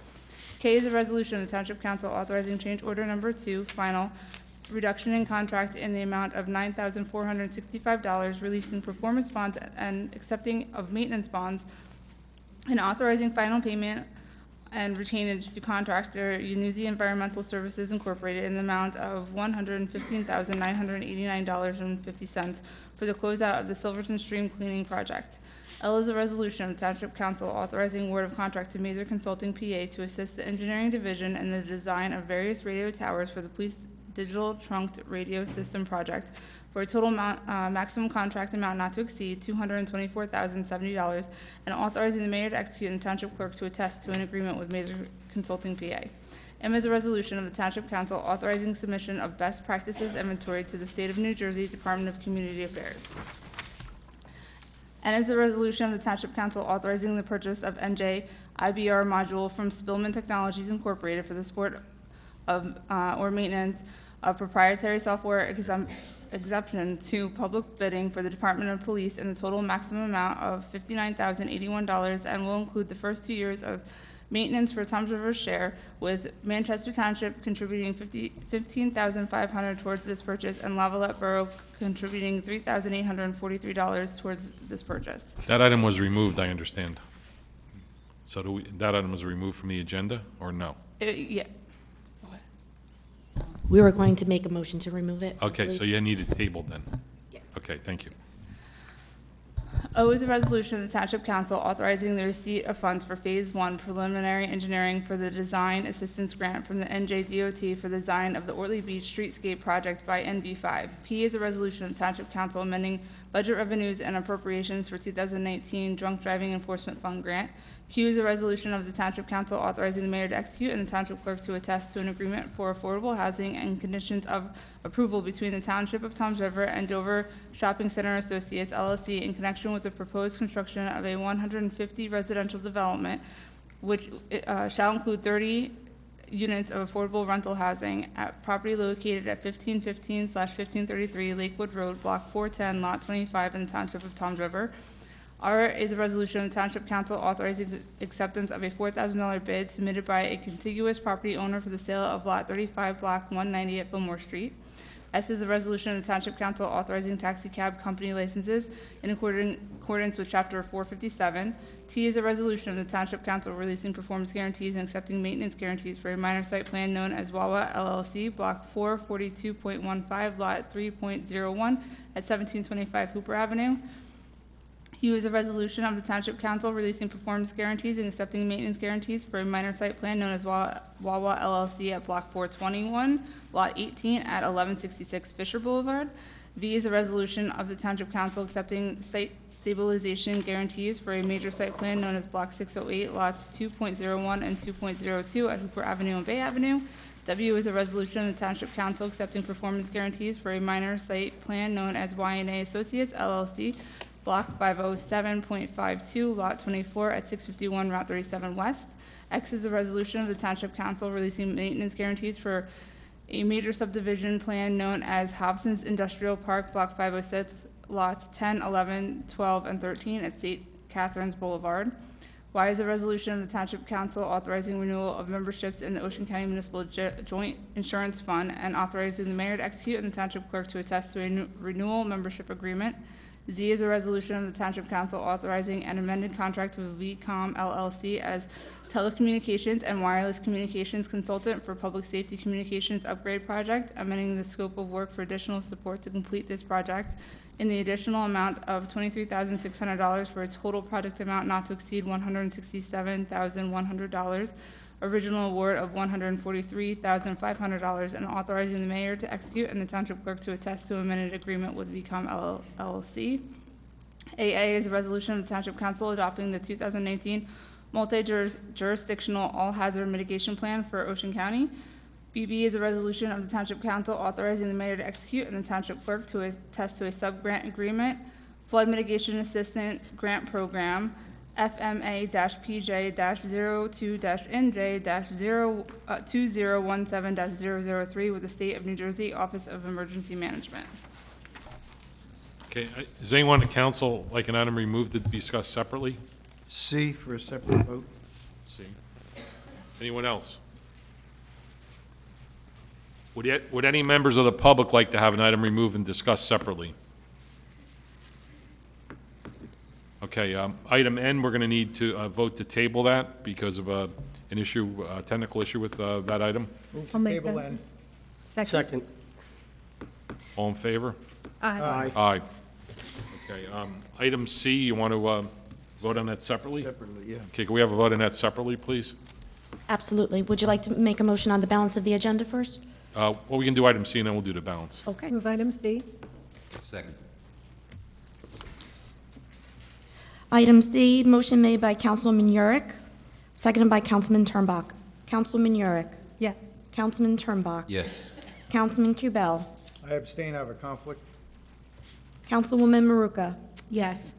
K is a resolution of the Township Council authorizing change order number 2, final, reduction in contract in the amount of $9,465, releasing performance bonds and accepting of maintenance bonds, and authorizing final payment and retainage to contractor Unuzi Environmental Services Incorporated in the amount of $115,989.50 for the closeout of the Silverton Stream Cleaning Project. L is a resolution of the Township Council authorizing award of contract to Mazer Consulting PA to assist the engineering division in the design of various radio towers for the police digital trunked radio system project for a total maximum contract amount not to exceed $224,070, and authorizing the mayor to execute and the township clerk to attest to an agreement with Mazer Consulting PA. M is a resolution of the Township Council authorizing submission of best practices inventory to the State of New Jersey Department of Community Affairs. N is a resolution of the Township Council authorizing the purchase of NJ IBR module from Spillman Technologies Incorporated for the support of or maintenance of proprietary software exception to public bidding for the Department of Police in the total maximum amount of $59,081, and will include the first 2 years of maintenance for Toms River's share, with Manchester Township contributing $15,500 towards this purchase and Lavalette Borough contributing $3,843 towards this purchase. That item was removed, I understand. So that item was removed from the agenda, or no? Yeah. We were going to make a motion to remove it. Okay, so you need it tabled then? Yes. Okay, thank you. O is a resolution of the Township Council authorizing the receipt of funds for Phase 1 preliminary engineering for the design assistance grant from the NJDOT for the design of the Ortley Beach Streetscape project by NV5. P is a resolution of the Township Council amending budget revenues and appropriations for 2019 Drunk Driving Enforcement Fund grant. Q is a resolution of the Township Council authorizing the mayor to execute and the Township Clerk to attest to an agreement for affordable housing and conditions of approval between the Township of Toms River and Dover Shopping Center Associates LLC in connection with the proposed construction of a 150 residential development, which shall include 30 units of affordable rental housing at property located at 1515/1533 Lakewood Road, Block 410, Lot 25 in the Township of Toms River. R is a resolution of the Township Council authorizing the acceptance of a $4,000 bid submitted by a contiguous property owner for the sale of Lot 35, Block 190 at Fillmore Street. S is a resolution of the Township Council authorizing taxi cab company licenses in accordance with Chapter 457. T is a resolution of the Township Council releasing performance guarantees and accepting maintenance guarantees for a minor site plan known as Wawa LLC, Block 442.15, Lot 3.01 at 1725 Hooper Avenue. U is a resolution of the Township Council releasing performance guarantees and accepting maintenance guarantees for a minor site plan known as Wawa LLC at Block 421, Lot 18 at 1166 Fisher Boulevard. V is a resolution of the Township Council accepting site stabilization guarantees for a major site plan known as Block 608, Lots 2.01 and 2.02 at Hooper Avenue and Bay Avenue. W is a resolution of the Township Council accepting performance guarantees for a minor site plan known as Y&A Associates LLC, Block 507.52, Lot 24 at 651 Route 37 West. X is a resolution of the Township Council releasing maintenance guarantees for a major subdivision plan known as Hobson's Industrial Park, Block 506, Lots 10, 11, 12, and 13 at St. Catharines Boulevard. Y is a resolution of the Township Council authorizing renewal of memberships in the Ocean County Municipal Joint Insurance Fund and authorizing the mayor to execute and the Township Clerk to attest to a renewal membership agreement. Z is a resolution of the Township Council authorizing an amended contract with VCOM LLC as telecommunications and wireless communications consultant for public safety communications upgrade project, amending the scope of work for additional support to complete this project in the additional amount of $23,600 for a total project amount not to exceed $167,100. Original award of $143,500 and authorizing the mayor to execute and the Township Clerk to attest to amended agreement with VCOM LLC. AA is a resolution of the Township Council adopting the 2018 multi-jurisdictional all-hazard mitigation plan for Ocean County. BB is a resolution of the Township Council authorizing the mayor to execute and the Township Clerk to attest to a sub-grant agreement, flood mitigation assistant grant program, FMA-PJ-02-NJ-2017-003 with the State of New Jersey Office of Emergency Management. Okay, does anyone in the council like an item removed to be discussed separately? C for a separate vote. See. Anyone else? Would any members of the public like to have an item removed and discussed separately? Okay, item N, we're going to need to vote to table that because of an issue, a technical issue with that item. I'll make that. Second. All in favor? Aye. Aye. Okay, item C, you want to vote on that separately? Separately, yeah. Okay, can we have a vote on that separately, please? Absolutely. Would you like to make a motion on the balance of the agenda first? Well, we can do item C and then we'll do the balance. Okay. Move item C. Second. Item C, motion made by Councilwoman Yurick, seconded by Councilman Turnbach. Councilwoman Yurick. Yes. Councilman Turnbach. Yes. Councilman Kubel. I abstain, I have a conflict. Councilwoman Maruka. Yes.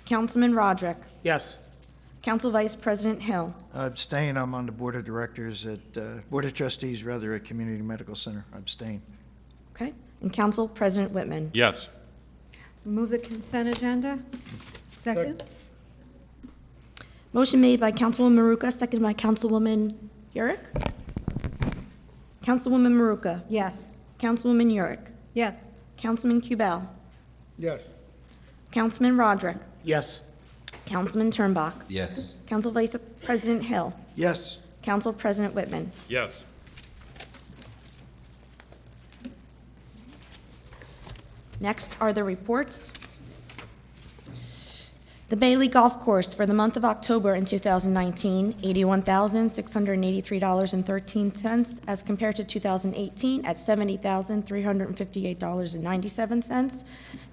Councilman Roderick. Yes. Council Vice President Hill. I abstain, I'm on the Board of Directors at, Board of Trustees, rather, at Community Medical Center. I abstain. Okay. And Council President Whitman. Yes. Move the consent agenda? Second. Motion made by Councilwoman Maruka, seconded by Councilwoman Yurick. Councilwoman Maruka. Yes. Councilwoman Yurick. Yes. Councilman Kubel. Yes. Councilman Roderick. Yes. Councilman Turnbach. Yes. Council Vice President Hill. Yes. Council President Whitman. Yes. Next are the reports. The Bailey Golf Course for the month of October in 2019, $81,683.13 as compared to 2018 at $70,358.97.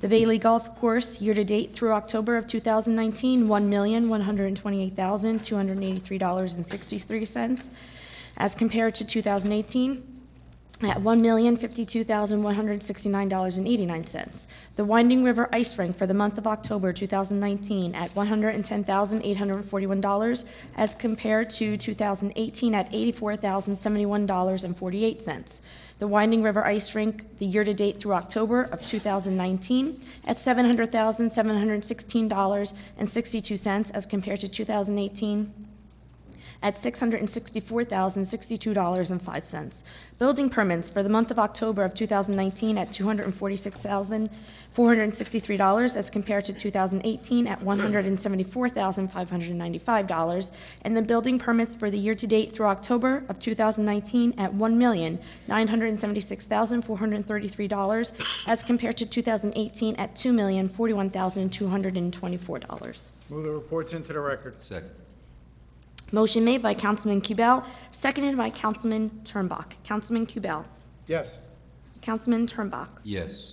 The Bailey Golf Course year-to-date through October of 2019, $1,128,283.63 as compared to 2018 at $1,052,169.89. The Winding River Ice Rink for the month of October 2019 at $110,841 as compared to 2018 at $84,071.48. The Winding River Ice Rink, the year-to-date through October of 2019 at $700,716.62 as compared to 2018 at $664,062.05. Building permits for the month of October of 2019 at $246,463 as compared to 2018 at $174,595. And the building permits for the year-to-date through October of 2019 at $1,976,433 as compared to 2018 at $2,041,224. Move the reports into the record. Second. Motion made by Councilman Kubel, seconded by Councilman Turnbach. Councilman Kubel. Yes. Councilman Turnbach. Yes.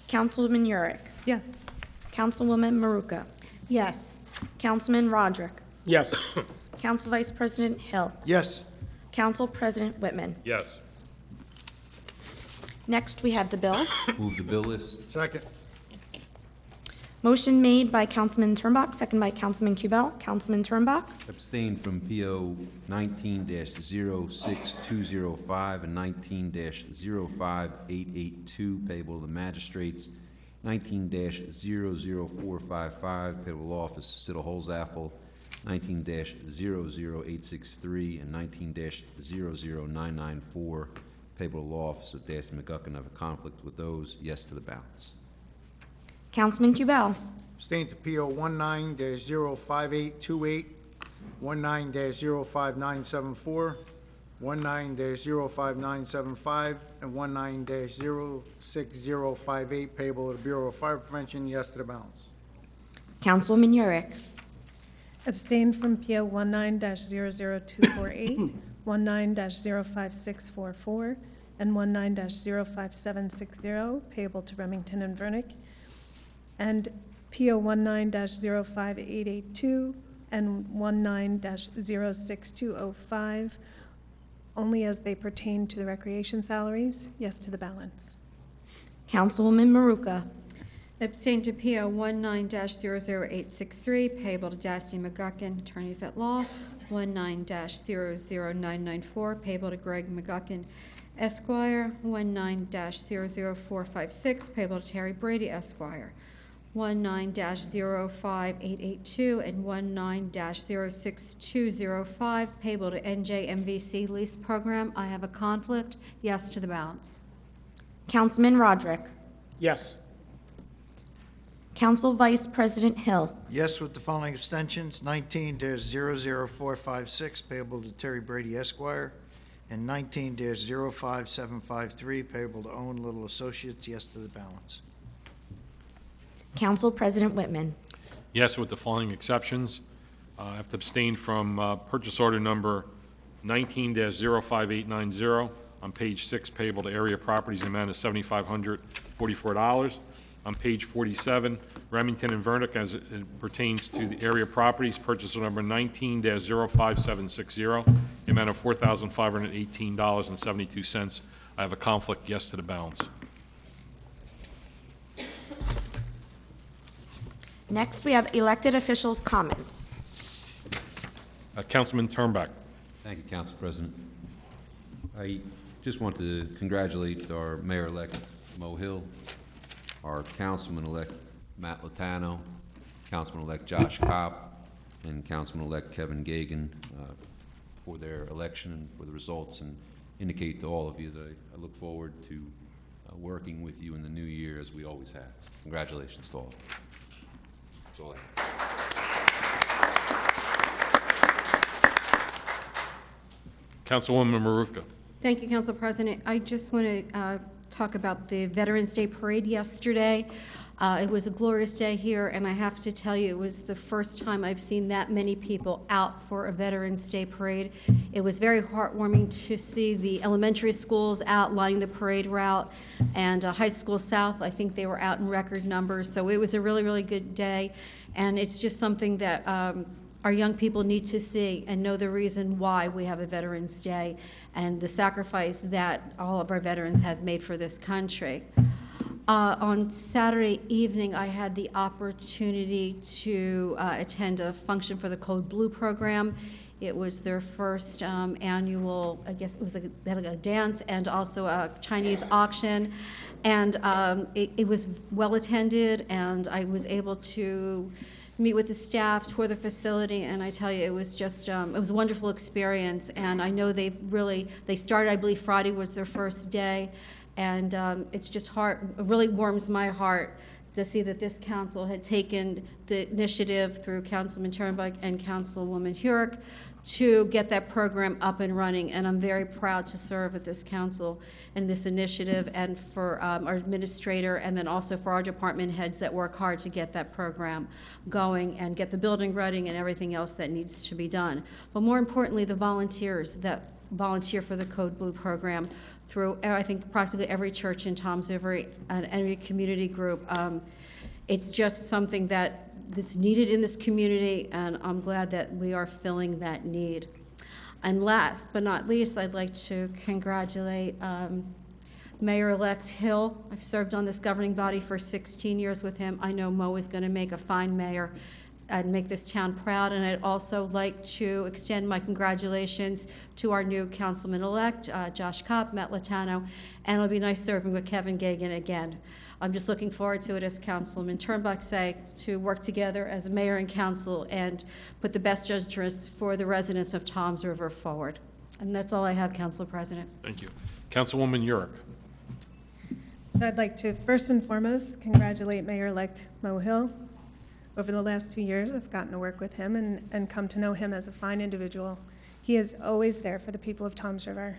Councilwoman Yurick. Yes. Councilwoman Maruka. Yes. Councilman Roderick. Yes. Council Vice President Hill. Yes. Council President Whitman. Yes. Next, we have the bills. Move the bill list. Second. Motion made by Councilman Turnbach, seconded by Councilman Kubel. Councilman Turnbach. Abstain from PO 19-06205 and 19-05882 payable to the magistrates, 19-00455 payable to Law Office Siddle Holzappel, 19-00863 and 19-00994 payable to Law Office of Dasty McGuckin. Have a conflict with those. Yes to the balance. Councilman Kubel. Abstain to PO 19-05828, 19-05974, 19-05975, and 19-06058 payable to the Bureau of Fire Prevention. Yes to the balance. Councilwoman Yurick. Abstain from PO 19-00248, 19-05644, and 19-05760 payable to Remington and Vernick, and PO 19-05882 and 19-06205, only as they pertain to the recreation salaries. Yes to the balance. Councilwoman Maruka. Abstain to PO 19-00863, payable to Dasty McGuckin, attorneys at law. 19-00994, payable to Greg McGuckin, Esquire. 19-00456, payable to Terry Brady, Esquire. 19-05882 and 19-06205, payable to NJMVC lease program. I have a conflict. Yes to the balance. Councilman Roderick. Yes. Council Vice President Hill. Yes with the following abstentions, 19-00456 payable to Terry Brady Esquire, and 19-05753 payable to Owen Little Associates. Yes to the balance. Council President Whitman. Yes, with the following exceptions. I have to abstain from purchase order number 19-05890 on page 6, payable to Area Properties, in the amount of $7,544. On page 47, Remington and Vernick, as it pertains to the Area Properties, purchase order number 19-05760, the amount of $4,518.72. I have a conflict. Yes to the balance. Next, we have elected officials' comments. Councilman Turnback. Thank you, Council President. I just want to congratulate our Mayor-elect Mo Hill, our Councilman-elect Matt Latano, Councilman-elect Josh Kopp, and Councilman-elect Kevin Gagan for their election and for the results, and indicate to all of you that I look forward to working with you in the new year as we always have. Congratulations to all of you. That's all I have. Councilwoman Maruka. Thank you, Council President. I just want to talk about the Veterans Day Parade yesterday. It was a glorious day here, and I have to tell you, it was the first time I've seen that many people out for a Veterans Day parade. It was very heartwarming to see the elementary schools out lining the parade route, and High School South, I think they were out in record numbers. So it was a really, really good day, and it's just something that our young people need to see and know the reason why we have a Veterans Day and the sacrifice that all of our veterans have made for this country. On Saturday evening, I had the opportunity to attend a function for the Code Blue program. It was their first annual, I guess it was they had a dance and also a Chinese auction. And it was well attended, and I was able to meet with the staff, tour the facility, and I tell you, it was just, it was a wonderful experience. And I know they started, I believe Friday was their first day. And it's just it really warms my heart to see that this council had taken the initiative through Councilman Turnbuck and Councilwoman Hurek to get that program up and running. And I'm very proud to serve with this council and this initiative, and for our administrator, and then also for our department heads that work hard to get that program going and get the building ready and everything else that needs to be done. But more importantly, the volunteers that volunteer for the Code Blue program through, I think, practically every church in Toms River and every community group. It's just something that's needed in this community, and I'm glad that we are filling that need. And last but not least, I'd like to congratulate Mayor-elect Hill. I've served on this governing body for 16 years with him. I know Mo is going to make a fine mayor and make this town proud. And I'd also like to extend my congratulations to our new councilman-elect, Josh Kopp, Matt Latano, and it'll be nice serving with Kevin Gagan again. I'm just looking forward to it, as Councilman Turnbuck say, to work together as mayor and council and put the best interests for the residents of Toms River forward. And that's all I have, Council President. Thank you. Councilwoman Yurick. So I'd like to first and foremost congratulate Mayor-elect Mo Hill. Over the last 2 years, I've gotten to work with him and come to know him as a fine individual. He is always there for the people of Toms River.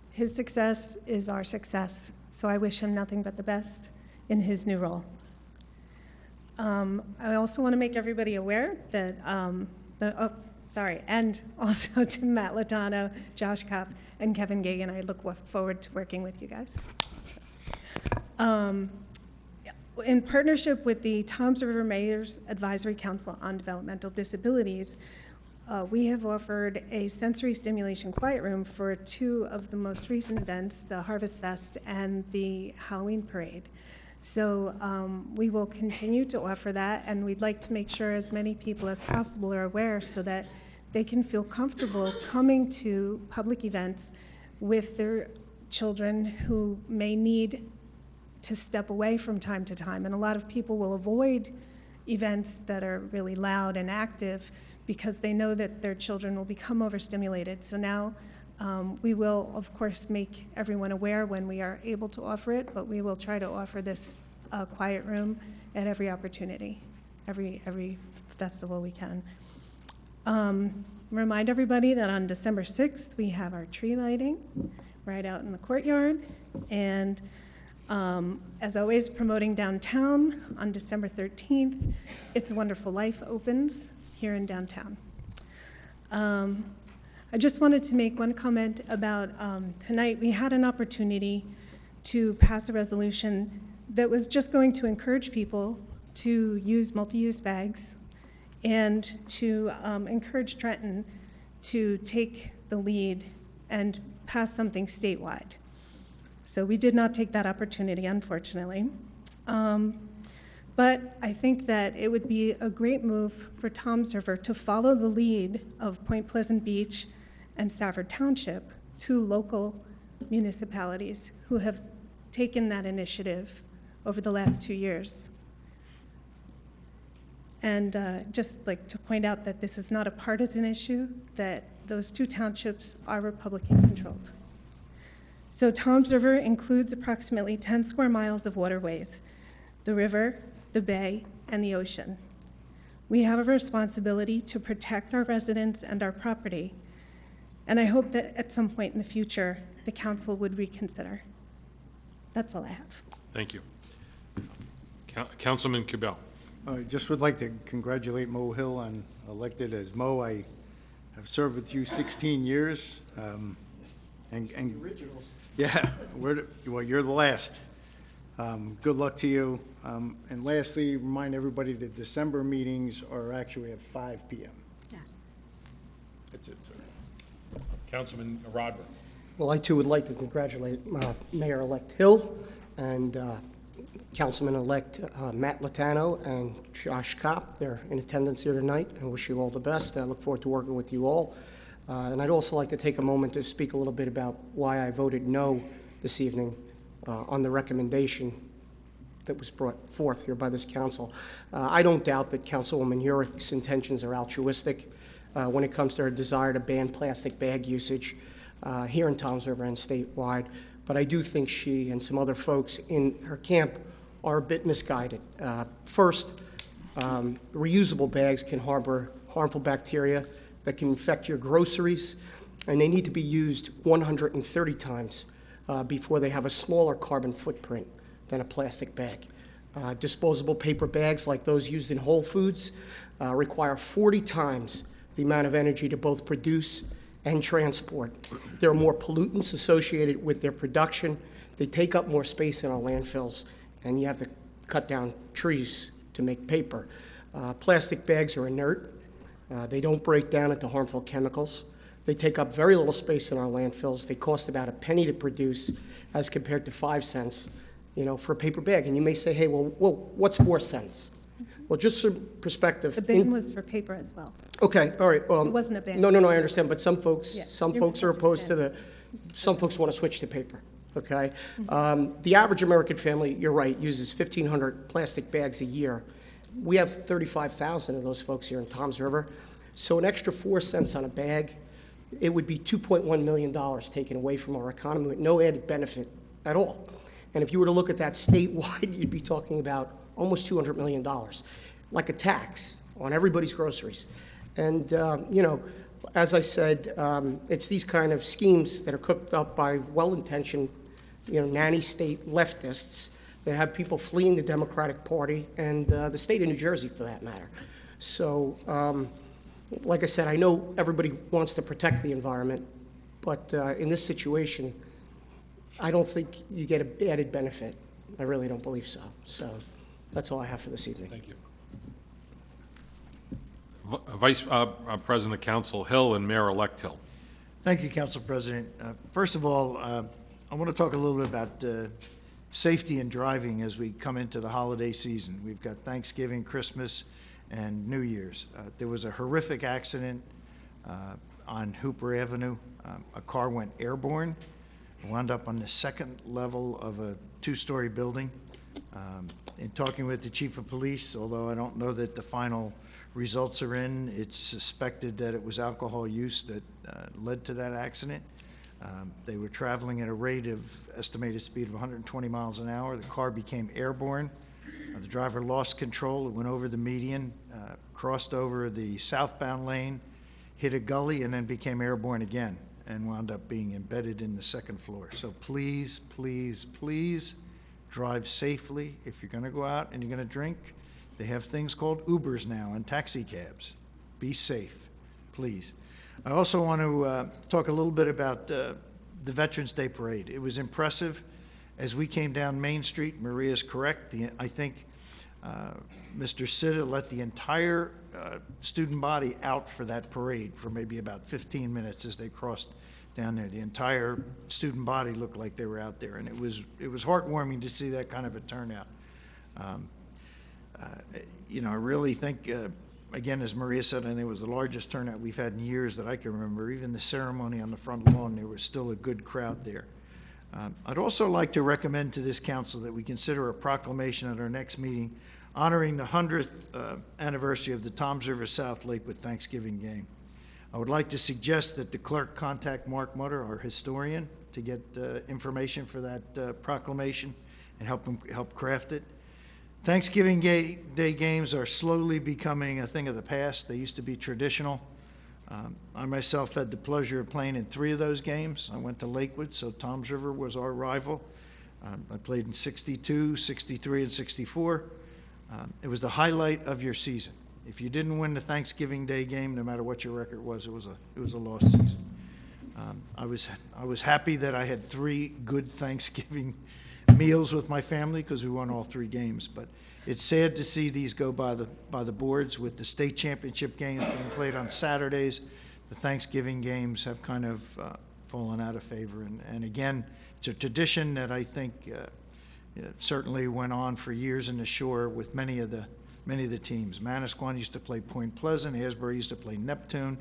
His success is our success, so I wish him nothing but the best in his new role. I also want to make everybody aware that, and also to Matt Latano, Josh Kopp, and Kevin Gagan, I look forward to working with you guys. In partnership with the Toms River Mayor's Advisory Council on Developmental Disabilities, we have offered a sensory stimulation quiet room for 2 of the most recent events, the Harvest Fest and the Halloween Parade. So we will continue to offer that, and we'd like to make sure as many people as possible are aware so that they can feel comfortable coming to public events with their children who may need to step away from time to time. And a lot of people will avoid events that are really loud and active because they know that their children will become overstimulated. So now we will, of course, make everyone aware when we are able to offer it, but we will try to offer this quiet room at every opportunity, every festival we can. Remind everybody that on December 6th, we have our tree lighting right out in the courtyard. And as always, promoting downtown on December 13th, It's a Wonderful Life opens here in downtown. I just wanted to make one comment about tonight. We had an opportunity to pass a resolution that was just going to encourage people to use multi-use bags and to encourage Trenton to take the lead and pass something statewide. So we did not take that opportunity, unfortunately. But I think that it would be a great move for Toms River to follow the lead of Point Pleasant Beach and Stafford Township, 2 local municipalities who have taken that initiative over the last 2 years. And just like to point out that this is not a partisan issue, that those 2 townships are Republican-controlled. So Toms River includes approximately 10 square miles of waterways, the river, the bay, and the ocean. We have a responsibility to protect our residents and our property, and I hope that at some point in the future, the council would reconsider. That's all I have. Thank you. Councilman Cabell. I just would like to congratulate Mo Hill on elected as Mo. I have served with you 16 years. And Originals. yeah, well, you're the last. Good luck to you. And lastly, remind everybody that December meetings are actually at 5 p.m. Yes. That's it, sir. Councilman Rodber. Well, I too would like to congratulate Mayor-elect Hill and Councilman-elect Matt Latano and Josh Kopp. They're in attendance here tonight. I wish you all the best. I look forward to working with you all. And I'd also like to take a moment to speak a little bit about why I voted no this evening on the recommendation that was brought forth here by this council. I don't doubt that Councilwoman Urich's intentions are altruistic when it comes to her desire to ban plastic bag usage here in Toms River and statewide, but I do think she and some other folks in her camp are a bit misguided. First, reusable bags can harbor harmful bacteria that can infect your groceries, and they need to be used 130 times before they have a smaller carbon footprint than a plastic bag. Disposable paper bags like those used in Whole Foods require 40 times the amount of energy to both produce and transport. There are more pollutants associated with their production. They take up more space in our landfills, and you have to cut down trees to make paper. Plastic bags are inert. They don't break down into harmful chemicals. They take up very little space in our landfills. They cost about a penny to produce as compared to 5 cents, for a paper bag. And you may say, hey, well, what's 4 cents? Well, just for perspective. The ban was for paper as well. Okay, all right. It wasn't a ban. No, I understand, but some folks, Yeah, some you're folks are opposed to some folks want to switch to paper, okay? The average American family, you're right, uses 1,500 plastic bags a year. We have 35,000 of those folks here in Toms River. So an extra 4 cents on a bag, it would be $2.1 million taken away from our economy with no added benefit at all. And if you were to look at that statewide, you'd be talking about almost $200 million, like a tax on everybody's groceries. And, as I said, it's these kind of schemes that are cooked up by well-intentioned, nanny state leftists that have people fleeing the Democratic Party and the state of New Jersey, for that matter. So, like I said, I know everybody wants to protect the environment, but in this situation, I don't think you get an added benefit. I really don't believe so. So that's all I have for this evening. Thank you. Vice President of Council Hill and Mayor-elect Hill. Thank you, Council President. First of all, I want to talk a little bit about safety and driving as we come into the holiday season. We've got Thanksgiving, Christmas, and New Year's. There was a horrific accident on Hooper Avenue. A car went airborne, wound up on the second level of a two-story building. In talking with the chief of police, although I don't know that the final results are in, it's suspected that it was alcohol use that led to that accident. They were traveling at a rate of estimated speed of 120 miles an hour. The car became airborne. The driver lost control. It went over the median, crossed over the southbound lane, hit a gully, and then became airborne again and wound up being embedded in the second floor. So please, please, please drive safely. If you're going to go out and you're going to drink, they have things called Ubers now and taxi cabs. Be safe, please. I also want to talk a little bit about the Veterans Day Parade. It was impressive. As we came down Main Street, Maria's correct. I think Mr. Sitta let the entire student body out for that parade for maybe about 15 minutes as they crossed down there. The entire student body looked like they were out there, and it was heartwarming to see that kind of a turnout. I really think, again, as Maria said, I think it was the largest turnout we've had in years that I can remember. Even the ceremony on the front lawn, there was still a good crowd there. I'd also like to recommend to this council that we consider a proclamation at our next meeting honoring the 100th anniversary of the Toms River South Lakewood Thanksgiving game. I would like to suggest that the clerk contact Mark Mutter, our historian, to get information for that proclamation and help craft it. Thanksgiving Day games are slowly becoming a thing of the past. They used to be traditional. I myself had the pleasure of playing in 3 of those games. I went to Lakewood, so Toms River was our rival. I played in 62, 63, and 64. It was the highlight of your season. If you didn't win the Thanksgiving Day game, no matter what your record was, it was a lost season. I was happy that I had 3 good Thanksgiving meals with my family because we won all 3 games. But it's sad to see these go by the boards with the state championship games being played on Saturdays. The Thanksgiving games have kind of fallen out of favor. And again, it's a tradition that I think certainly went on for years in the Shore with many of the teams. Manasquan used to play Point Pleasant. Asbury used to play Neptune.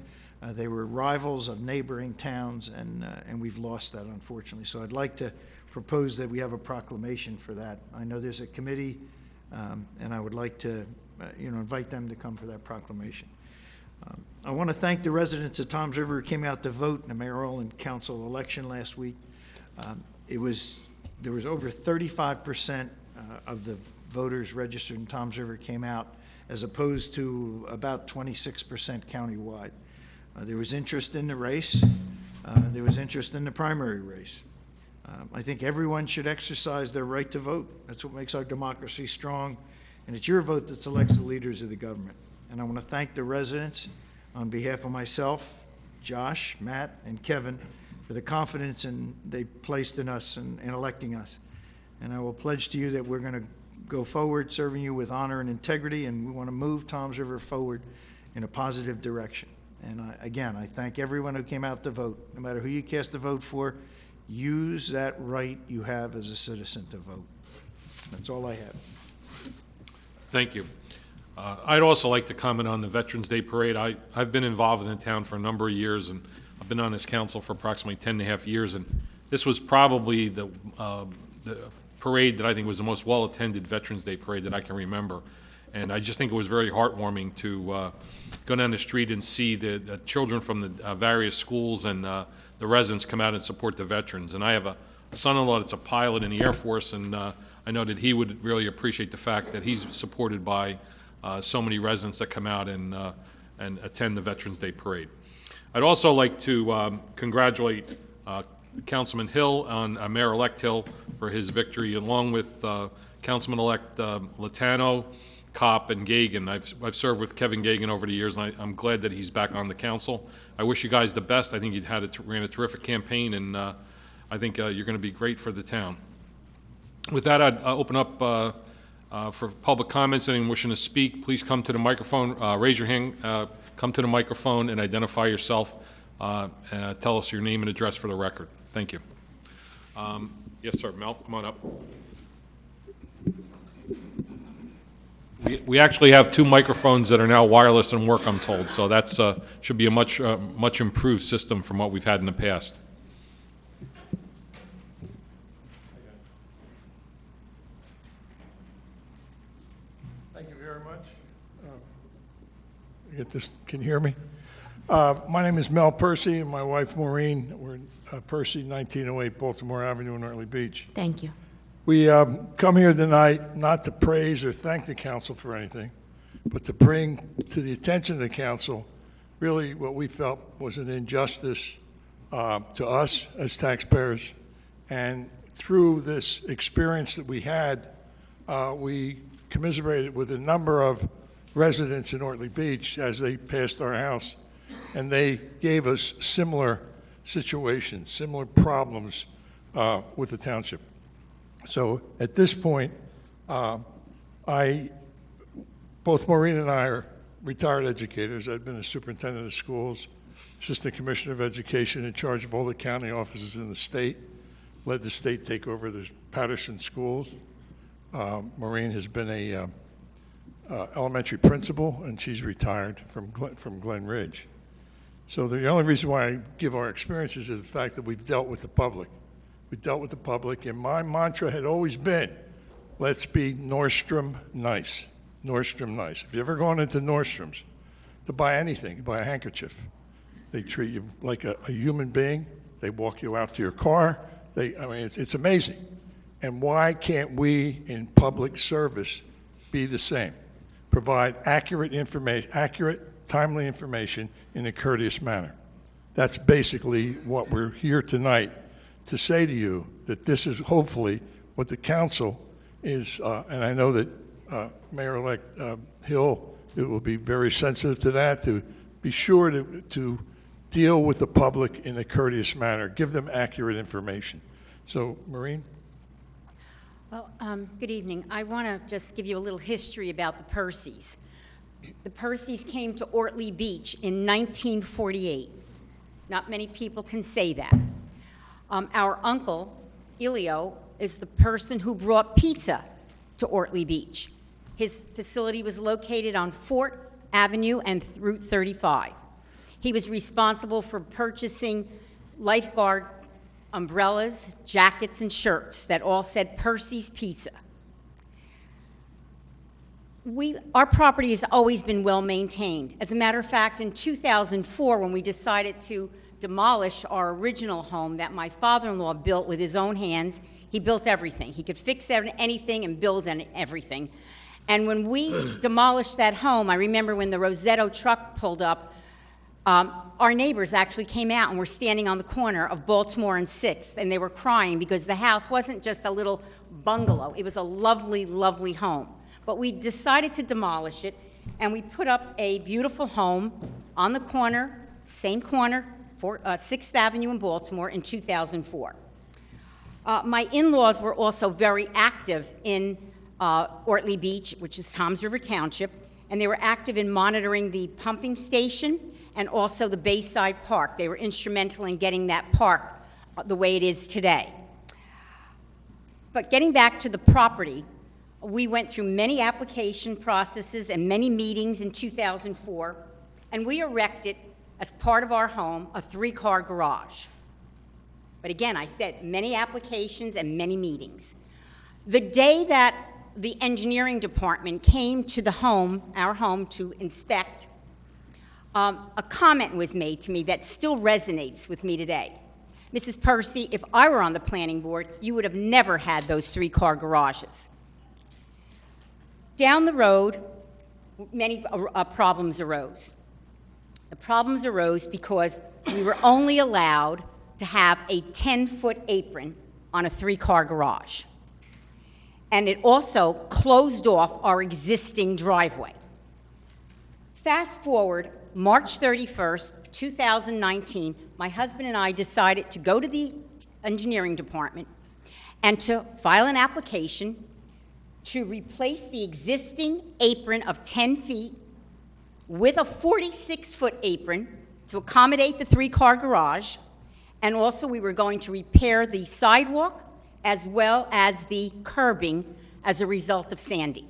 They were rivals of neighboring towns, and we've lost that, unfortunately. So I'd like to propose that we have a proclamation for that. I know there's a committee, and I would like to invite them to come for that proclamation. I want to thank the residents of Toms River who came out to vote in the mayoral and council election last week. There was over 35% of the voters registered in Toms River came out, as opposed to about 26% countywide. There was interest in the race. There was interest in the primary race. I think everyone should exercise their right to vote. That's what makes our democracy strong, and it's your vote that selects the leaders of the government. And I want to thank the residents on behalf of myself, Josh, Matt, and Kevin for the confidence they placed in us and electing us. And I will pledge to you that we're going to go forward serving you with honor and integrity, and we want to move Toms River forward in a positive direction. And I thank everyone who came out to vote. No matter who you cast a vote for, use that right you have as a citizen to vote. That's all I have. Thank you. I'd also like to comment on the Veterans Day Parade. I've been involved in the town for a number of years, and I've been on this council for approximately 10 and a half years, and this was probably the parade that I think was the most well-attended Veterans Day Parade that I can remember. And I just think it was very heartwarming to go down the street and see the children from the various schools and the residents come out and support the veterans. And I have a son-in-law that's a pilot in the Air Force, and I know that he would really appreciate the fact that he's supported by so many residents that come out and attend the Veterans Day Parade. I'd also like to congratulate Councilman Hill on Mayor-elect Hill for his victory, along with Councilman-elect Latano, Kopp, and Gagan. I've served with Kevin Gagan over the years, and I'm glad that he's back on the council. I wish you guys the best. I think you ran a terrific campaign, and I think you're going to be great for the town. With that, I'd open up for public comments. Anyone wishing to speak, please come to the microphone, raise your hand, come to the microphone and identify yourself. Tell us your name and address for the record. Thank you. Yes, sir. Mel, come on up. We actually have 2 microphones that are now wireless and work, I'm told, so that's should be a much improved system from what we've had in the past. Thank you very much. Can you hear me? My name is Mel Percy, and my wife Maureen. We're Percy, 1908 Baltimore Avenue in Early Beach. Thank you. We come here tonight not to praise or thank the council for anything, but to bring to the attention of the council really what we felt was an injustice to us as taxpayers. And through this experience that we had, we commiserated with a number of residents in Ortley Beach as they passed our house, and they gave us similar situations, similar problems with the township. So at this point, both Maureen and I are retired educators. I've been a superintendent of schools, assistant commissioner of education in charge of all the county offices in the state, led the state take over the Patterson schools. Maureen has been a elementary principal, and she's retired from Glen Ridge. So the only reason why I give our experiences is the fact that we've dealt with the public. We dealt with the public, and my mantra had always been, let's be Nordstrom nice. Nordstrom nice. If you've ever gone into Nordstrom's to buy anything, buy a handkerchief, they treat you like a human being. They walk you out to your car. It's amazing. And why can't we in public service be the same? Provide accurate information, timely information in a courteous manner. That's basically what we're here tonight to say to you, that this is hopefully what the council is, and I know that Mayor-elect Hill will be very sensitive to that, to be sure to deal with the public in a courteous manner, give them accurate information. So, Maureen? Well, good evening. I want to just give you a little history about the Percys. The Percys came to Ortley Beach in 1948. Not many people can say that. Our uncle, Elio, is the person who brought pizza to Ortley Beach. His facility was located on Fort Avenue and Route 35. He was responsible for purchasing lifeguard umbrellas, jackets, and shirts that all said Percy's Pizza. Our property has always been well maintained. As a matter of fact, in 2004, when we decided to demolish our original home that my father-in-law built with his own hands, he built everything. He could fix anything and build everything. And when we demolished that home, I remember when the Rosetto truck pulled up, our neighbors actually came out and were standing on the corner of Baltimore and 6th, and they were crying because the house wasn't just a little bungalow. It was a lovely, lovely home. But we decided to demolish it, and we put up a beautiful home on the corner, same corner, 6th Avenue in Baltimore in 2004. My in-laws were also very active in Ortley Beach, which is Toms River Township, and they were active in monitoring the pumping station and also the Bayside Park. They were instrumental in getting that park the way it is today. But getting back to the property, we went through many application processes and many meetings in 2004, and we erected, as part of our home, a 3-car garage. But again, I said many applications and many meetings. The day that the engineering department came to the home, our home, to inspect, a comment was made to me that still resonates with me today. Mrs. Percy, if I were on the planning board, you would have never had those 3-car garages. Down the road, many problems arose. The problems arose because we were only allowed to have a 10-foot apron on a 3-car garage. And it also closed off our existing driveway. Fast forward, March 31st, 2019, my husband and I decided to go to the engineering department and to file an application to replace the existing apron of 10 feet with a 46-foot apron to accommodate the 3-car garage, and also we were going to repair the sidewalk as well as the curbing as a result of Sandy.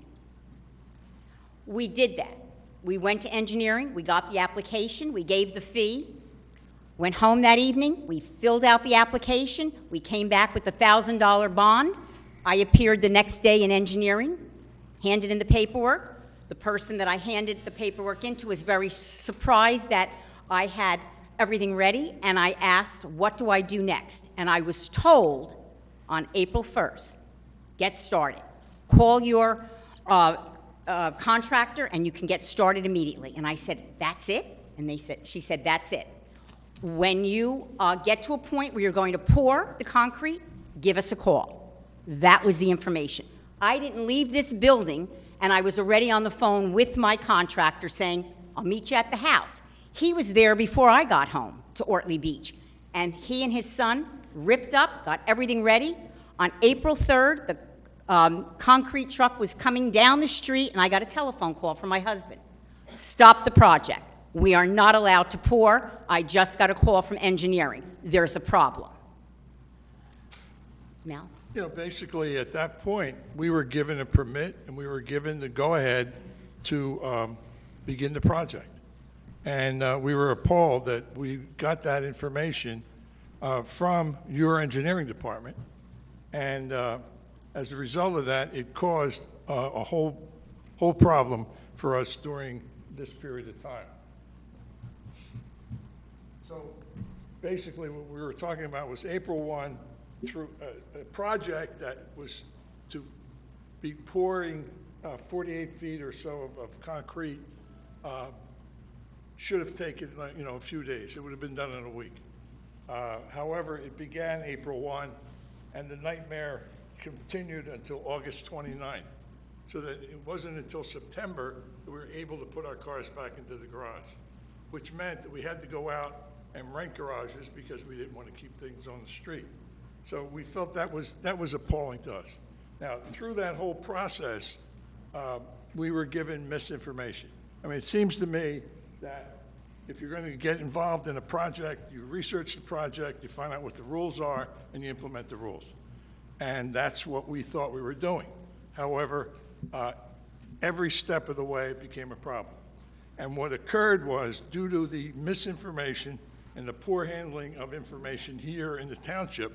We did that. We went to engineering, we got the application, we gave the fee, went home that evening, we filled out the application, we came back with a $1,000 bond. I appeared the next day in engineering, handed in the paperwork. The person that I handed the paperwork into was very surprised that I had everything ready, and I asked, what do I do next? And I was told on April 1st, get started. Call your contractor and you can get started immediately. And I said, that's it? And she said, that's it. When you get to a point where you're going to pour the concrete, give us a call. That was the information. I didn't leave this building, and I was already on the phone with my contractor saying, I'll meet you at the house. He was there before I got home to Ortley Beach, and he and his son ripped up, got everything ready. On April 3rd, the concrete truck was coming down the street, and I got a telephone call from my husband. Stop the project. We are not allowed to pour. I just got a call from engineering. There's a problem. Mal? You know, basically, at that point, we were given a permit, and we were given the go-ahead to begin the project. And we were appalled that we got that information from your engineering department. And as a result of that, it caused a whole problem for us during this period of time. So basically, what we were talking about was April 1 through a project that was to be pouring 48 feet or so of concrete. Should have taken, a few days. It would have been done in a week. However, it began April 1, and the nightmare continued until August 29th. so that it wasn't until September that we were able to put our cars back into the garage, which meant that we had to go out and rent garages because we didn't want to keep things on the street. So we felt that was appalling to us. Now, through that whole process, we were given misinformation. I mean, it seems to me that if you're going to get involved in a project, you research the project, you find out what the rules are, and you implement the rules. And that's what we thought we were doing. However, every step of the way it became a problem. And what occurred was, due to the misinformation and the poor handling of information here in the township,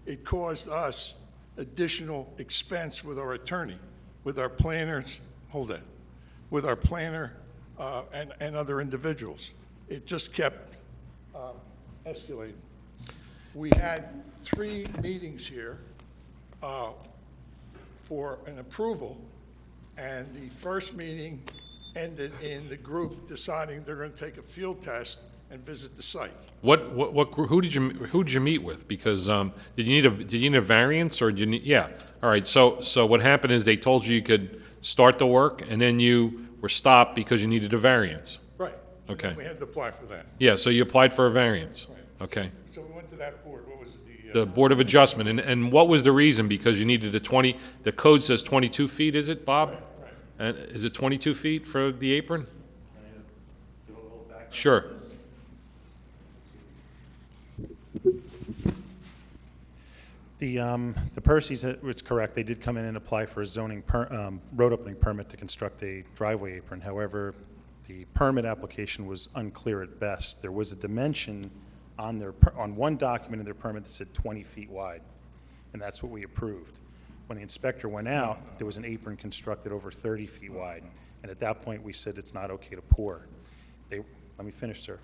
it caused us additional expense with our attorney, with our planners, with our planner and other individuals. It just kept escalating. We had 3 meetings here for an approval, and the first meeting ended in the group deciding they're going to take a field test and visit the site. Who did you meet with? Because did you need a variance, or did you need? Yeah. All right. So what happened is they told you could start the work, and then you were stopped because you needed a variance. Right. Okay. We had to apply for that. Yeah. So you applied for a variance. Right. Okay. So we went to that board. What was it? The Board of Adjustment, and what was the reason? Because you needed the code says 22 feet, is it, Bob? Right. And is it 22 feet for the apron? Sure. The Percy's, it's correct, they did come in and apply for a zoning road opening permit to construct a driveway apron. However, the permit application was unclear at best. There was a dimension on one document in their permit that said 20 feet wide, and that's what we approved. When the inspector went out, there was an apron constructed over 30 feet wide, and at that point, we said it's not okay to pour. Let me finish, sir.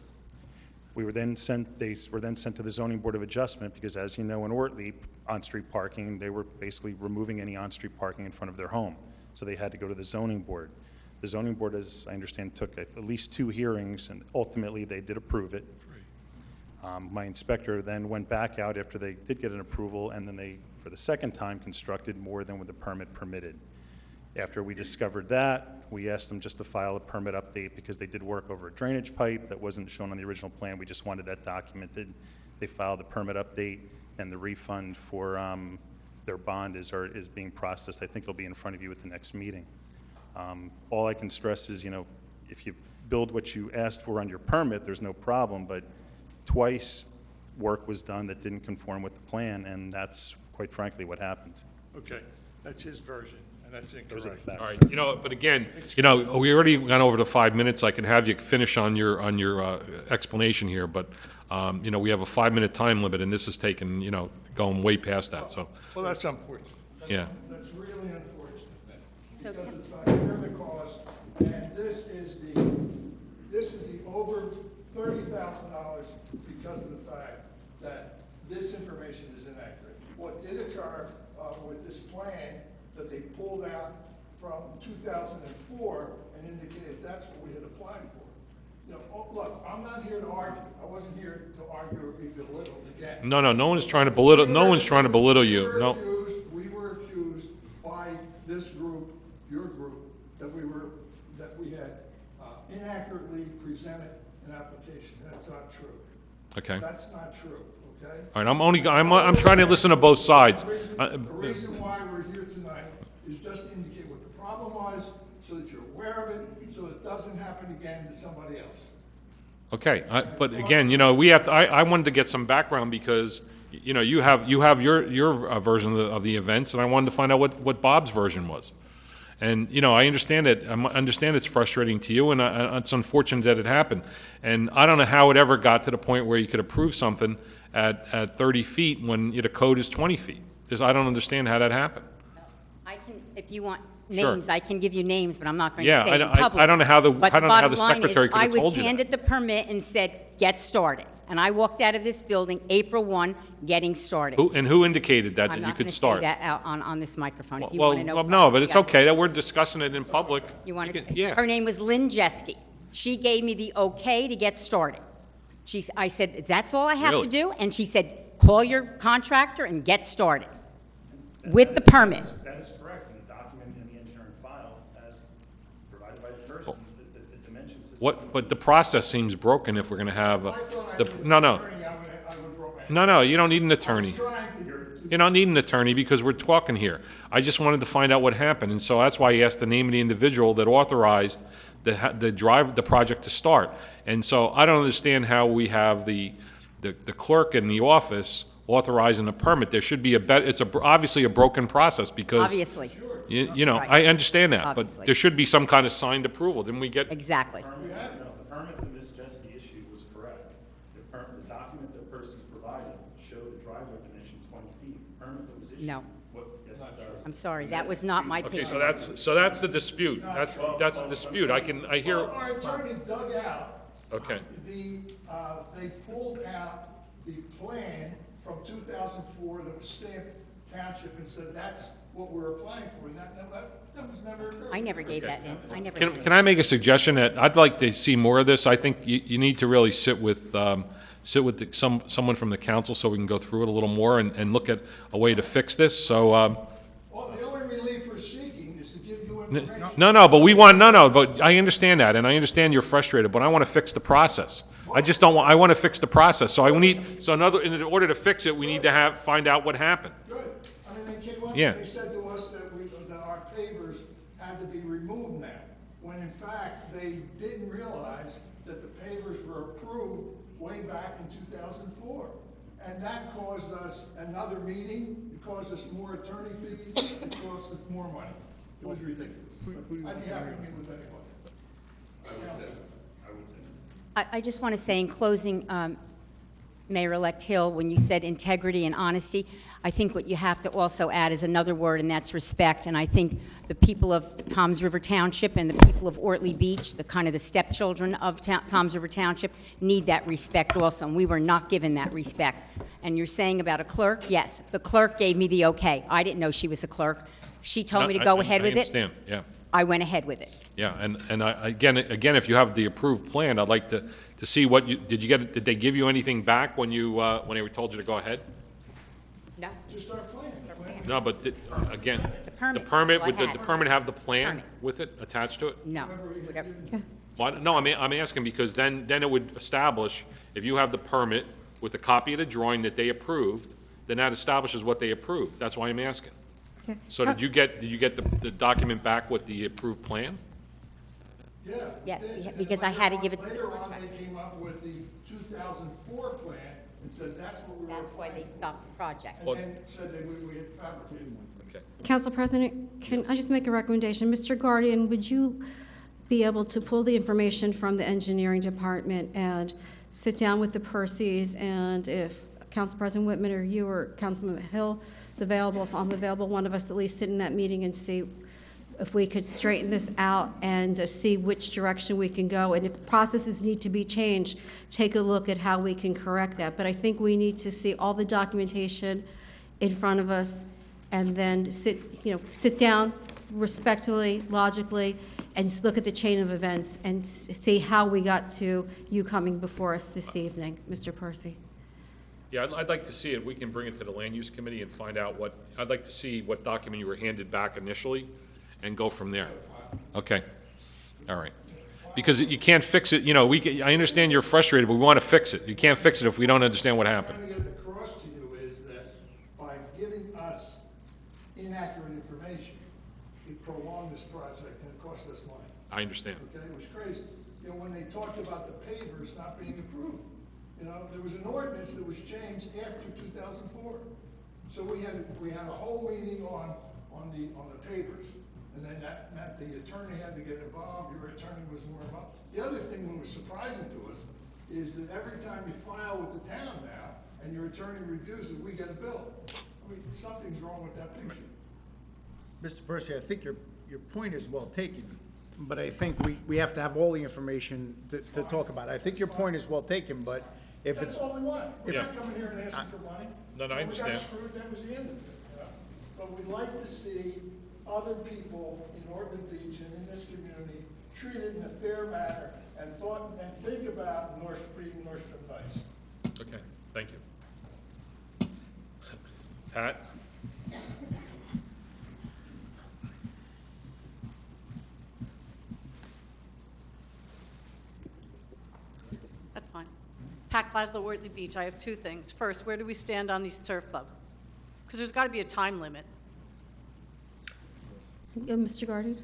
They were then sent to the Zoning Board of Adjustment because, as you know, in Ortley, on-street parking, they were basically removing any on-street parking in front of their home. So they had to go to the Zoning Board. The Zoning Board, as I understand, took at least 2 hearings, and ultimately they did approve it. My inspector then went back out after they did get an approval, and then they, for the second time, constructed more than what the permit permitted. After we discovered that, we asked them just to file a permit update because they did work over a drainage pipe that wasn't shown on the original plan. We just wanted that documented. They filed the permit update, and the refund for their bond is being processed. I think it'll be in front of you at the next meeting. All I can stress is, if you build what you asked for on your permit, there's no problem, but twice work was done that didn't conform with the plan, and that's quite frankly what happened. Okay, that's his version, and that's incorrect. All right. But again, we already went over the 5 minutes. I can have you finish on your explanation here, but we have a 5-minute time limit, and this is taking, going way past that. So. Well, that's unfortunate. Yeah. That's really unfortunate. So because it's not near the cost, and this is the over $30,000 because of the fact that this information is inaccurate. What did occur with this plan that they pulled out from 2004 and indicated that's what we had applied for. Look, I'm not here to argue. I wasn't here to argue or be belittled again. No one's trying to belittle. No one's trying to belittle you. No. We were accused by this group, your group, that we had inaccurately presented an application. That's not true. Okay. That's not true. Okay. All right. I'm trying to listen to both sides. The reason why we're here tonight is just to indicate what the problem was, so that you're aware of it, so it doesn't happen again to somebody else. Okay, but again, we have to. I wanted to get some background because you have your version of the events, and I wanted to find out what Bob's version was. And I understand it. I understand it's frustrating to you, and it's unfortunate that it happened. And I don't know how it ever got to the point where you could approve something at 30 feet when the code is 20 feet. I don't understand how that happened. I can, if you want Sure. names, I can give you names, but I'm not going Yeah, to say it in I public. don't know how the- But I don't know how the bottom line is, secretary could have told I was you that. handed the permit and said, "Get started." And I walked out of this building April 1, getting started. Who indicated that I'm you not could going to say start? that out on this microphone. If you Well, want to know. no, but it's yeah. okay that we're discussing it in public. You want to? Yeah. Her name was Lynn Jeske. She gave me the okay to get started. I said, "That's all I have Really? to do," and she said, "Call your contractor and get started with the permit." That is correct in the document in the engineering file. What, but the process seems broken if we're gonna have, no, you don't need an attorney. You don't need an attorney because we're talking here. I just wanted to find out what happened, and so that's why I asked the name of the individual that authorized the project to start. And so I don't understand how we have the clerk in the office authorizing a permit. There should be it's obviously a broken process because. Obviously. You know, Right. I understand that, Obviously. but there should be some kind of signed approval. Didn't we get? Exactly. The permit that Ms. Jeske issued was correct. The document that person's provided showed a driveway dimension 20 feet. The permit that was issued. No. Yes, it does. I'm sorry, that was not my Okay, paper. so that's the dispute. That's the dispute. I hear. Well, our attorney dug out. Okay. They pulled out the plan from 2004 that was stamped township and said that's what we're applying for, and that was never occurred. I never gave that in. I never Can did. can I make a suggestion that I'd like to see more of this? I think you need to really sit with someone from the council so we can go through it a little more and look at a way to fix this. So. Well, the only relief we're seeking is to give you information. No, but we want, no, but I understand that, and I understand you're frustrated, but I want to fix the process. I just don't want, I want to fix the process, so in order to fix it, we need to find out what happened. Good. I mean, they came up Yeah. and they said to us that our pavers had to be removed now, when in fact, they didn't realize that the pavers were approved way back in 2004. And that caused us another meeting, it caused us more attorney fees, it cost us more money. It was ridiculous. I'd be happy to meet with anyone. I just want to say in closing, Mayor-elect Hill, when you said integrity and honesty, I think what you have to also add is another word, and that's respect. And I think the people of Toms River Township and the people of Ortley Beach, the kind of the stepchildren of Toms River Township, need that respect also, and we were not given that respect. And you're saying about a clerk? Yes, the clerk gave me the okay. I didn't know she was a clerk. She told me to go ahead with it. I understand, yeah. I went ahead with it. Yeah, and again, if you have the approved plan, I'd like to see what did they give you anything back when they were told you to go ahead? No. Just our plan. No, but again, permit. the permit, Well, I would the had. permit have the plan Permit. with it attached to it? No. Whatever. Well, no, I'm asking because then it would establish, if you have the permit with a copy of the drawing that they approved, then that establishes what they approved. That's why I'm asking. Okay. So did you get the document back with the approved plan? Yeah. Yes, they did. because I had to give it to the Later on, contractor. they came up with the 2004 plan and said that's what we were That's why they applying for. stopped the project. And then said that we had fabricated one. Okay. Council President, can I just make a recommendation? Mr. Guardian, would you be able to pull the information from the engineering department and sit down with the Percys, and if Council President Whitman or you or Councilman Hill is available, if I'm available, one of us at least sit in that meeting and see if we could straighten this out and see which direction we can go. And if processes need to be changed, take a look at how we can correct that. But I think we need to see all the documentation in front of us and then sit down respectfully, logically, and look at the chain of events and see how we got to you coming before us this evening, Mr. Percy. Yeah, I'd like to see it. We can bring it to the land use committee and find out I'd like to see what document you were handed back initially and go from there. Okay, all right. Because you can't fix it, I understand you're frustrated, but we want to fix it. You can't fix it if we don't understand what happened. What I'm trying to get across to you is that by giving us inaccurate information, it prolonged this project and it cost us money. I understand. Okay, it was crazy. When they talked about the pavers not being approved, there was an ordinance that was changed after 2004. So we had a whole meeting on the pavers. And then that meant the attorney had to get involved, your attorney was more involved. The other thing that was surprising to us is that every time you file with the town now, and your attorney reviews it, we get a bill. I mean, something's wrong with that picture. Mr. Percy, I think your point is well taken, but I think we have to have all the information to talk about it. I think your point is well taken, but if it's... That's all we want. We're Yeah. not coming here and asking for money. No, I When understand. we got screwed, that was the end of it. But we'd like to see other people in Ortley Beach and in this community treated in a fair manner and think about reading Nordstrom Dice. Okay, thank you. Pat? Pat Glaslow, Wortley Beach. I have two things. First, where do we stand on the surf club? Because there's got to be a time limit. Mr. Guardy?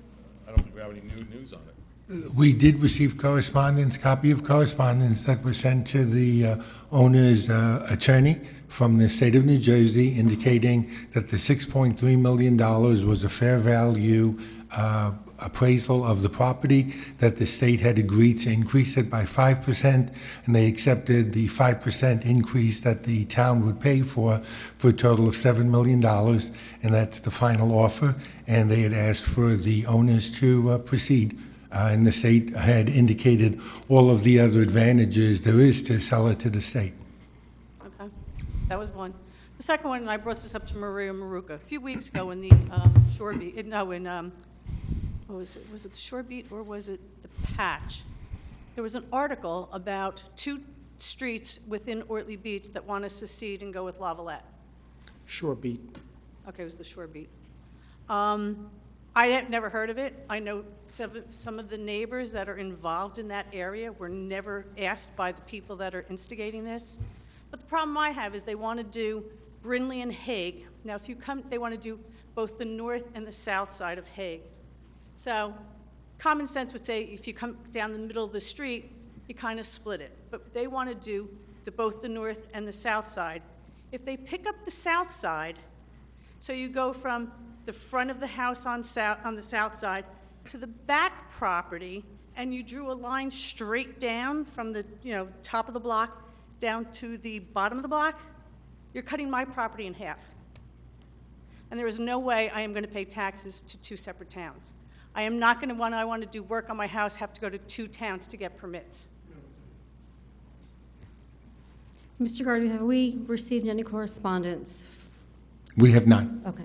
I don't think we have any new news on it. We did receive copy of correspondence that was sent to the owner's attorney from the state of New Jersey indicating that the $6.3 million was a fair value appraisal of the property, that the state had agreed to increase it by 5%, and they accepted the 5% increase that the town would pay for a total of $7 million, and that's the final offer, and they had asked for the owners to proceed. And the state had indicated all of the other advantages there is to sell it to the state. Okay, that was one. The second one, and I brought this up to Maria Maruka a few weeks ago in the Shore Beat, what was it? Was it the Shore Beat or was it the Patch? There was an article about 2 streets within Ortley Beach that want to secede and go with Lavalette. Shore Beat. Okay, it was the Shore Beat. I had never heard of it. I know some of the neighbors that are involved in that area were never asked by the people that are instigating this. But the problem I have is they want to do Brindley and Hague. Now, if you come, they want to do both the north and the south side of Hague. So common sense would say if you come down the middle of the street, you kind of split it. But they want to do both the north and the south side. If they pick up the south side, so you go from the front of the house on the south side to the back property, and you drew a line straight down from the top of the block down to the bottom of the block, you're cutting my property in half. And there is no way I am going to pay taxes to 2 separate towns. I am not going to, when I want to do work on my house, have to go to 2 towns to get permits. Mr. Guardy, have we received any correspondence? We have not. Okay.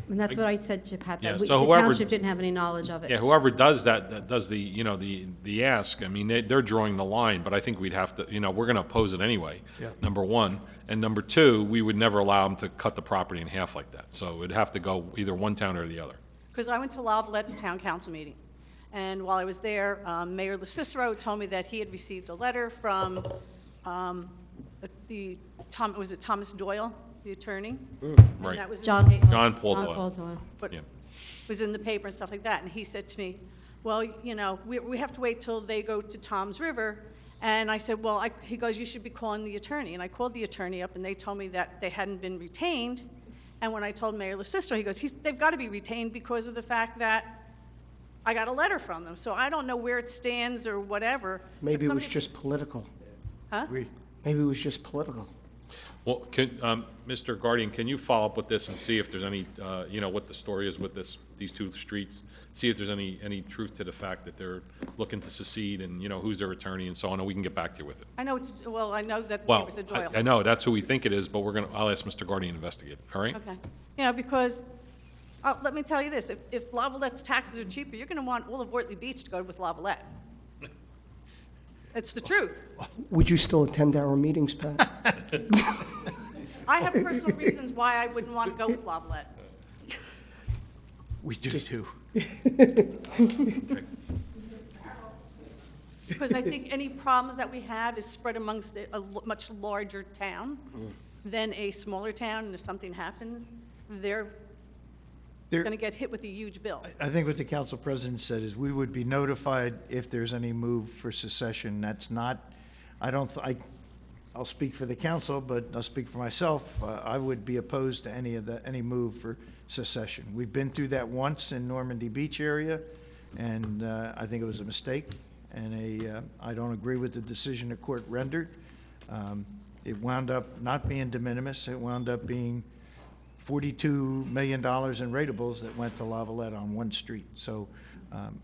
And that's what I said to Pat, Yeah, that so the whoever- township didn't have any knowledge of it. Yeah, whoever does that does the ask, I mean, they're drawing the line, but I think we'd have to, we're going to oppose it anyway, Yeah. number one. And number two, we would never allow them to cut the property in half like that. So it'd have to go either one town or the other. Because I went to Lavalette's town council meeting, and while I was there, Mayor LaCicero told me that he had received a letter from Thomas Doyle, the attorney? And Right. that was in John the paper. John Paul Doyle. Paul Doyle. But Yeah. was in the paper and stuff like that, and he said to me, well, we have to wait till they go to Tom's River. And I said, well, he goes, you should be calling the attorney. And I called the attorney up, and they told me that they hadn't been retained. And when I told Mayor LaCicero, he goes, they've got to be retained because of the fact that I got a letter from them. So I don't know where it stands or whatever. Maybe it But was somebody- just political. Huh? Maybe it was just political. Well, Mr. Guardian, can you follow up with this and see if there's any, what the story is with these 2 streets? See if there's any truth to the fact that they're looking to secede and, who's their attorney and so on, and we can get back to you with it. I know I know that the Well, neighbor said Doyle. I know, that's who we think it is, but I'll ask Mr. Guardian to investigate, all right? Okay. Because, let me tell you this, if Lavalette's taxes are cheaper, you're going to want all of Wortley Beach to go with Lavalette. It's the truth. Would you still attend our meetings, Pat? I have personal reasons why I wouldn't want to go with Lavalette. We do too. Because I think any problems that we have is spread amongst a much larger town than a smaller town, and if something happens, they're going to get hit with a huge bill. I think what the council president said is we would be notified if there's any move for secession. That's not, I'll speak for the council, but I'll speak for myself. I would be opposed to any move for secession. We've been through that once in Normandy Beach area, and I think it was a mistake, and I don't agree with the decision the court rendered. It wound up not being de minimis. It wound up being $42 million in rateables that went to Lavalette on one street. So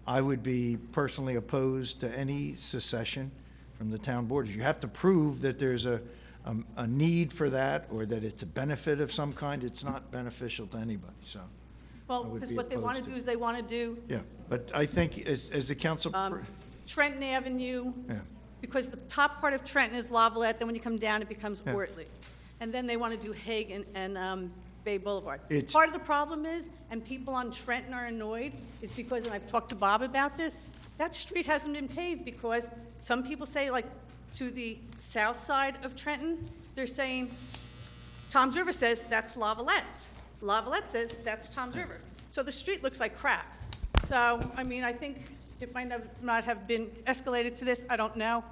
I would be personally opposed to any secession from the town borders. You have to prove that there's a need for that or that it's a benefit of some kind. It's not beneficial to anybody, so. Well, because what they want to do is they want to do Yeah, but I think as the council. Trenton Avenue, Yeah. because the top part of Trenton is Lavalette, then when you come down, it becomes Ortley. And then they want to do Hague and Bay Boulevard. Part of the problem is, and people on Trenton are annoyed, is because, and I've talked to Bob about this, that street hasn't been paved because some people say, like, to the south side of Trenton, they're saying, Tom's River says that's Lavalette's. Lavalette says that's Tom's River. So the street looks like crap. So, I mean, I think it might not have been escalated to this, I don't know,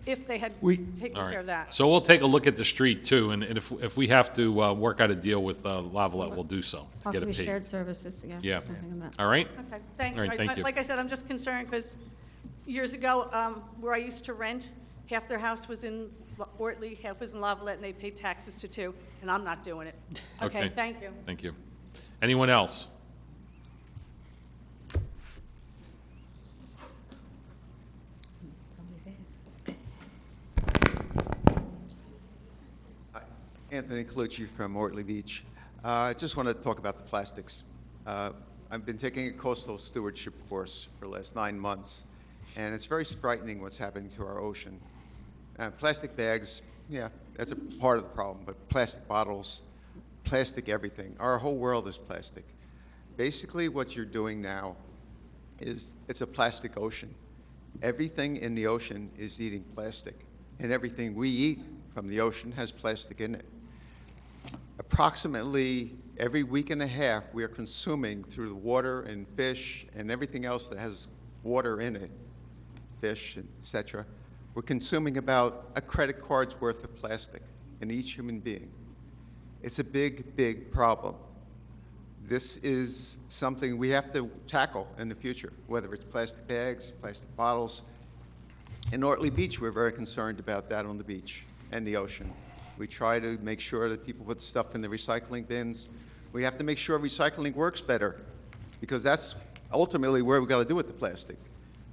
if they had taken All care of right. that. So we'll take a look at the street too, and if we have to work out a deal with Lavalette, we'll do so to get Possibly it paid. shared services again. Yeah. Something like that. All right? Okay, All right, thank you. Like I said, I'm just concerned because years ago, where I used to rent, half their house was in Ortley, half was in Lavalette, and they paid taxes to two, and I'm not doing it. Okay, thank you. Thank you. Anyone else? Anthony Colucci from Ortley Beach. I just want to talk about the plastics. I've been taking a coastal stewardship course for the last 9 months, and it's very frightening what's happening to our ocean. Plastic bags, yeah, that's a part of the problem, but plastic bottles, plastic everything. Our whole world is plastic. Basically, what you're doing now is it's a plastic ocean. Everything in the ocean is eating plastic, and everything we eat from the ocean has plastic in it. Approximately every week and a half, we are consuming through the water and fish and everything else that has water in it, fish, etc. We're consuming about a credit card's worth of plastic in each human being. It's a big, big problem. This is something we have to tackle in the future, whether it's plastic bags, plastic bottles. In Ortley Beach, we're very concerned about that on the beach and the ocean. We try to make sure that people put stuff in the recycling bins. We have to make sure recycling works better, because that's ultimately where we got to do with the plastic.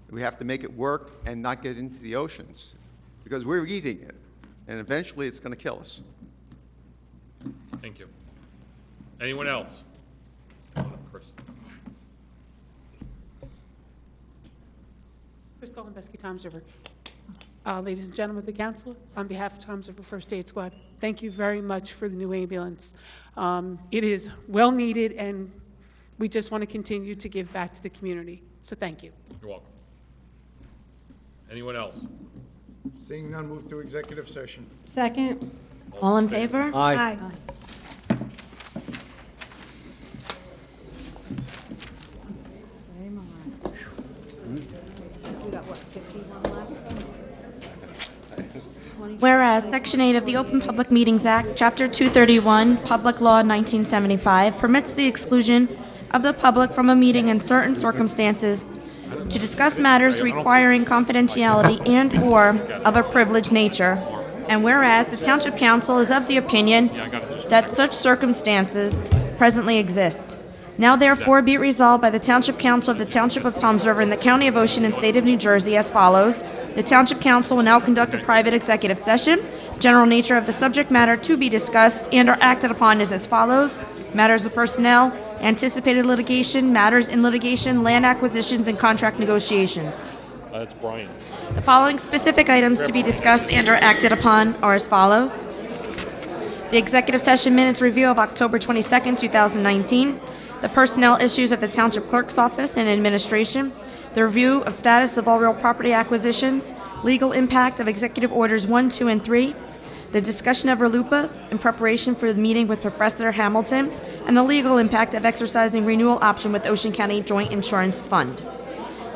We have to make it work and not get into the oceans, because we're eating it, and eventually it's going to kill us. Thank you. Anyone else? Come on up, Chris. Chris Golembeski, Tom's River. Ladies and gentlemen of the council, on behalf of Tom's River First Aid Squad, thank you very much for the new ambulance. It is well needed, and we just want to continue to give back to the community. So thank you. You're welcome. Anyone else? Seeing none, move to executive session. Second. All in favor? Aye. Whereas Section 8 of the Open Public Meetings Act, Chapter 231, Public Law 1975, permits the exclusion of the public from a meeting in certain circumstances to discuss matters requiring confidentiality and/or of a privileged nature. And whereas the Township Council is of the opinion that such circumstances presently exist. Now therefore be it resolved by the Township Council of the Township of Toms River in the County of Ocean and State of New Jersey as follows. The Township Council will now conduct a private executive session. General nature of the subject matter to be discussed and or acted upon is as follows. Matters of personnel, anticipated litigation, matters in litigation, land acquisitions, and contract negotiations. That's Brian. The following specific items to be discussed and or acted upon are as follows. The executive session minutes review of October 22nd, 2019. The personnel issues of the Township Clerk's Office and Administration. The review of status of all real property acquisitions. Legal impact of Executive Orders 1, 2, and 3. The discussion of RLUIPA in preparation for the meeting with Professor Hamilton. And the legal impact of exercising renewal option with Ocean County Joint Insurance Fund.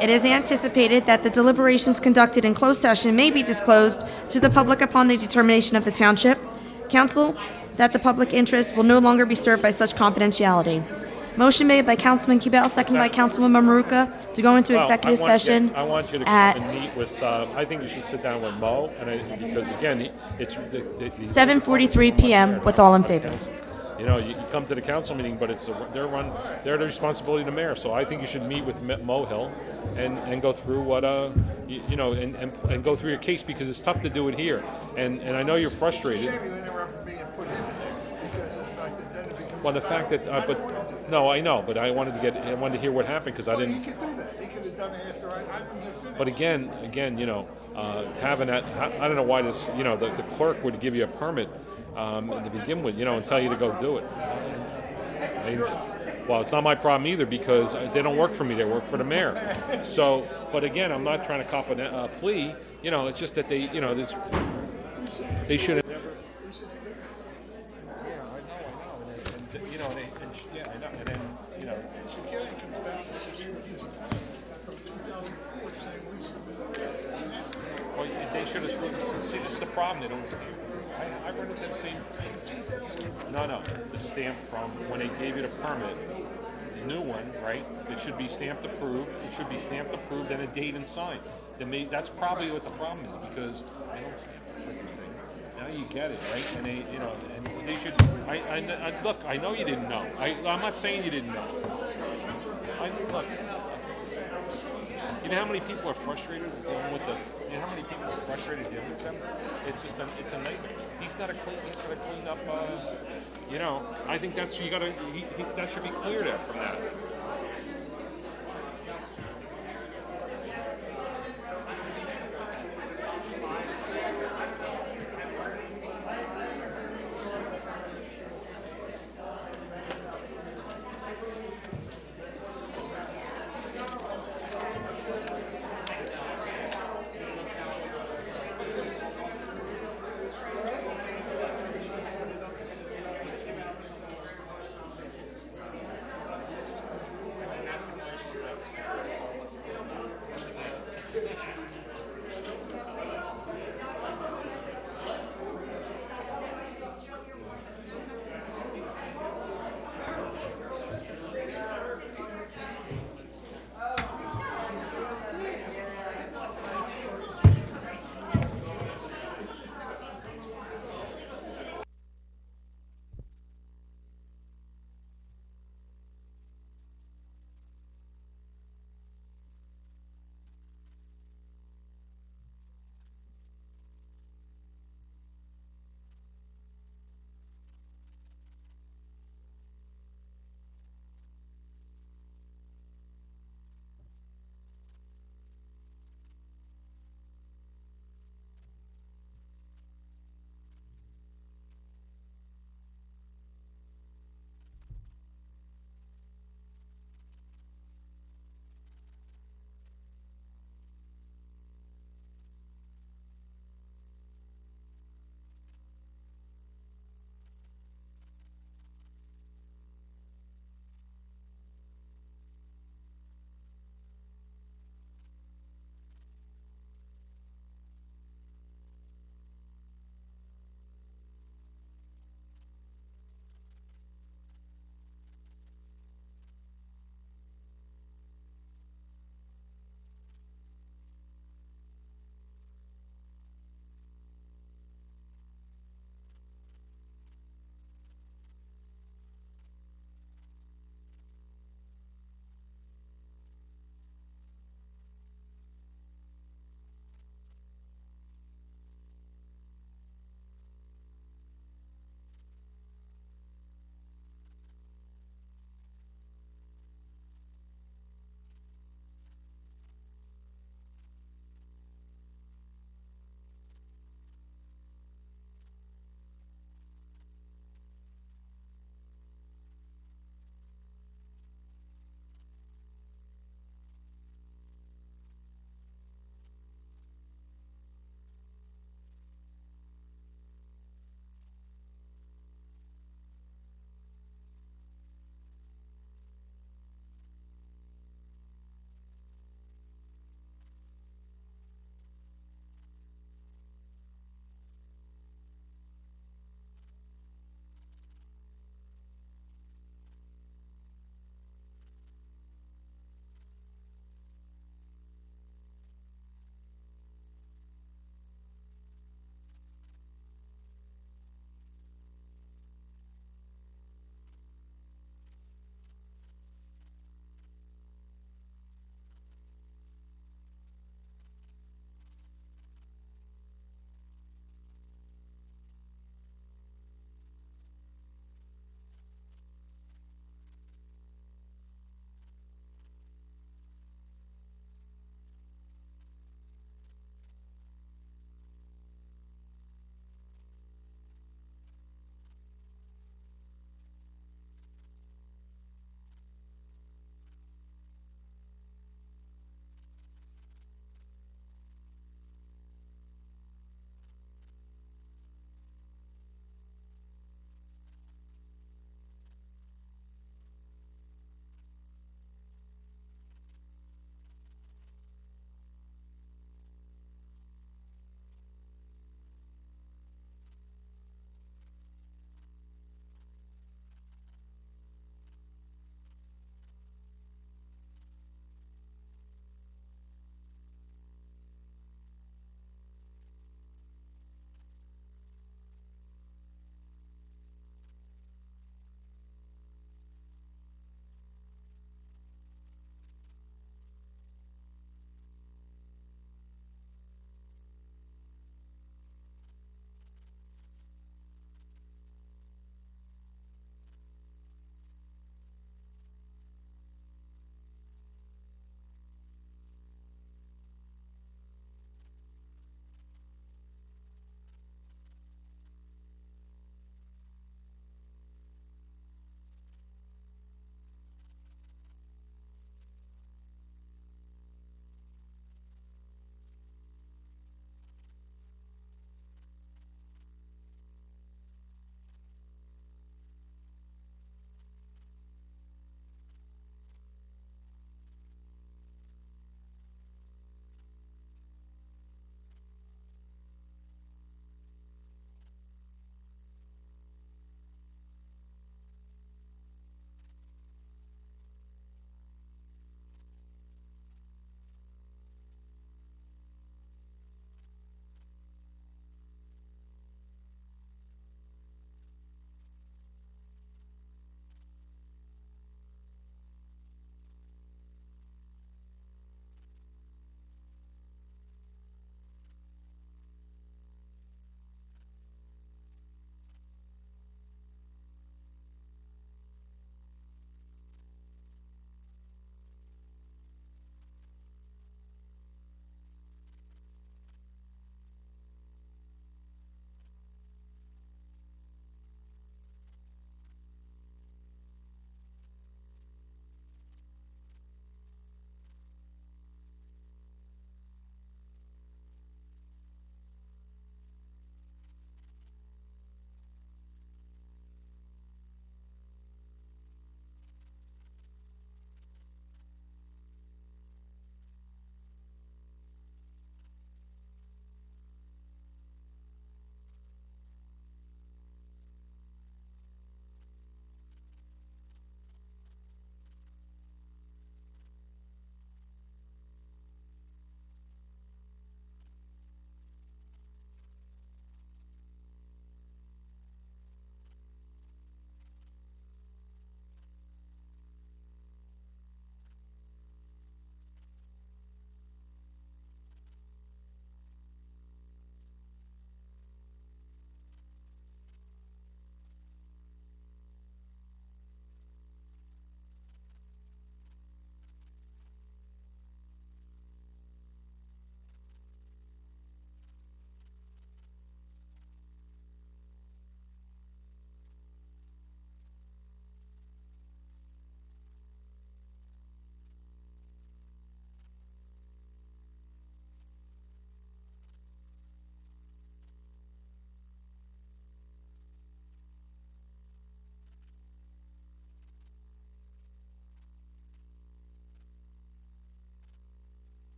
It is anticipated that the deliberations conducted in closed session may be disclosed to the public upon the determination of the Township Council that the public interest will no longer be served by such confidentiality. Motion made by Councilman Kubel, seconded by Councilwoman Maruka to go into executive session I want you to come at and meet with, I think you should sit down with Mo, because again, it's... 7:43 p.m. with all in favor. You know, you come to the council meeting, but it's they're the responsibility of the mayor. So I think you should meet with Mo Hill and go through what you know and go through your case, because it's tough to do it here. And I know you're frustrated. Well, the fact that but no, I know, but I wanted to hear what happened, because I didn't. He could do that. He could have done it after I But again, you know, having that, I don't know why this, you know, the clerk would give you a permit to begin with, you know, and tell you to go do it. I mean, well, it's not my problem either, because they don't work for me; they work for the mayor. So But again, I'm not trying to cop a plea, you know, it's just that they, you know, they should have never. Yeah, I know, and you know, yeah, I know, and then, you know. Well, they should have, see, this is the problem, they don't stamp. I read it that same thing. No, the stamp from when they gave you the permit, the new one, right? It should be stamped approved, and a date and signed. That's probably what the problem is, because they don't stamp the freaking thing. Now you get it, right? And they, you know, and they should, look, I know you didn't know. I'm not saying you didn't know. Look, you know how many people are frustrated dealing with you know how many people are frustrated dealing with them? It's just it's a nightmare. He's got to clean up, you know, I think that should be clear there from that.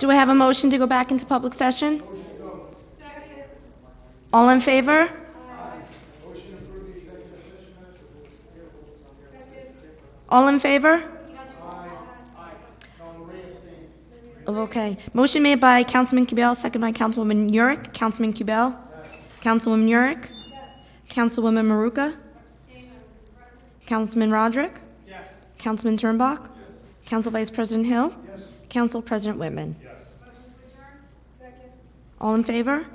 Do I have a motion to go back into public session? All in favor? All in favor? Okay. Motion made by Councilman Kubel, second by Councilwoman Yurick. Councilman Kubel? Councilwoman Yurick? Councilwoman Maruka? Councilman Roderick? Yes. Councilman Turnbach? Council Vice President Hill? Council President Whitman? All in favor?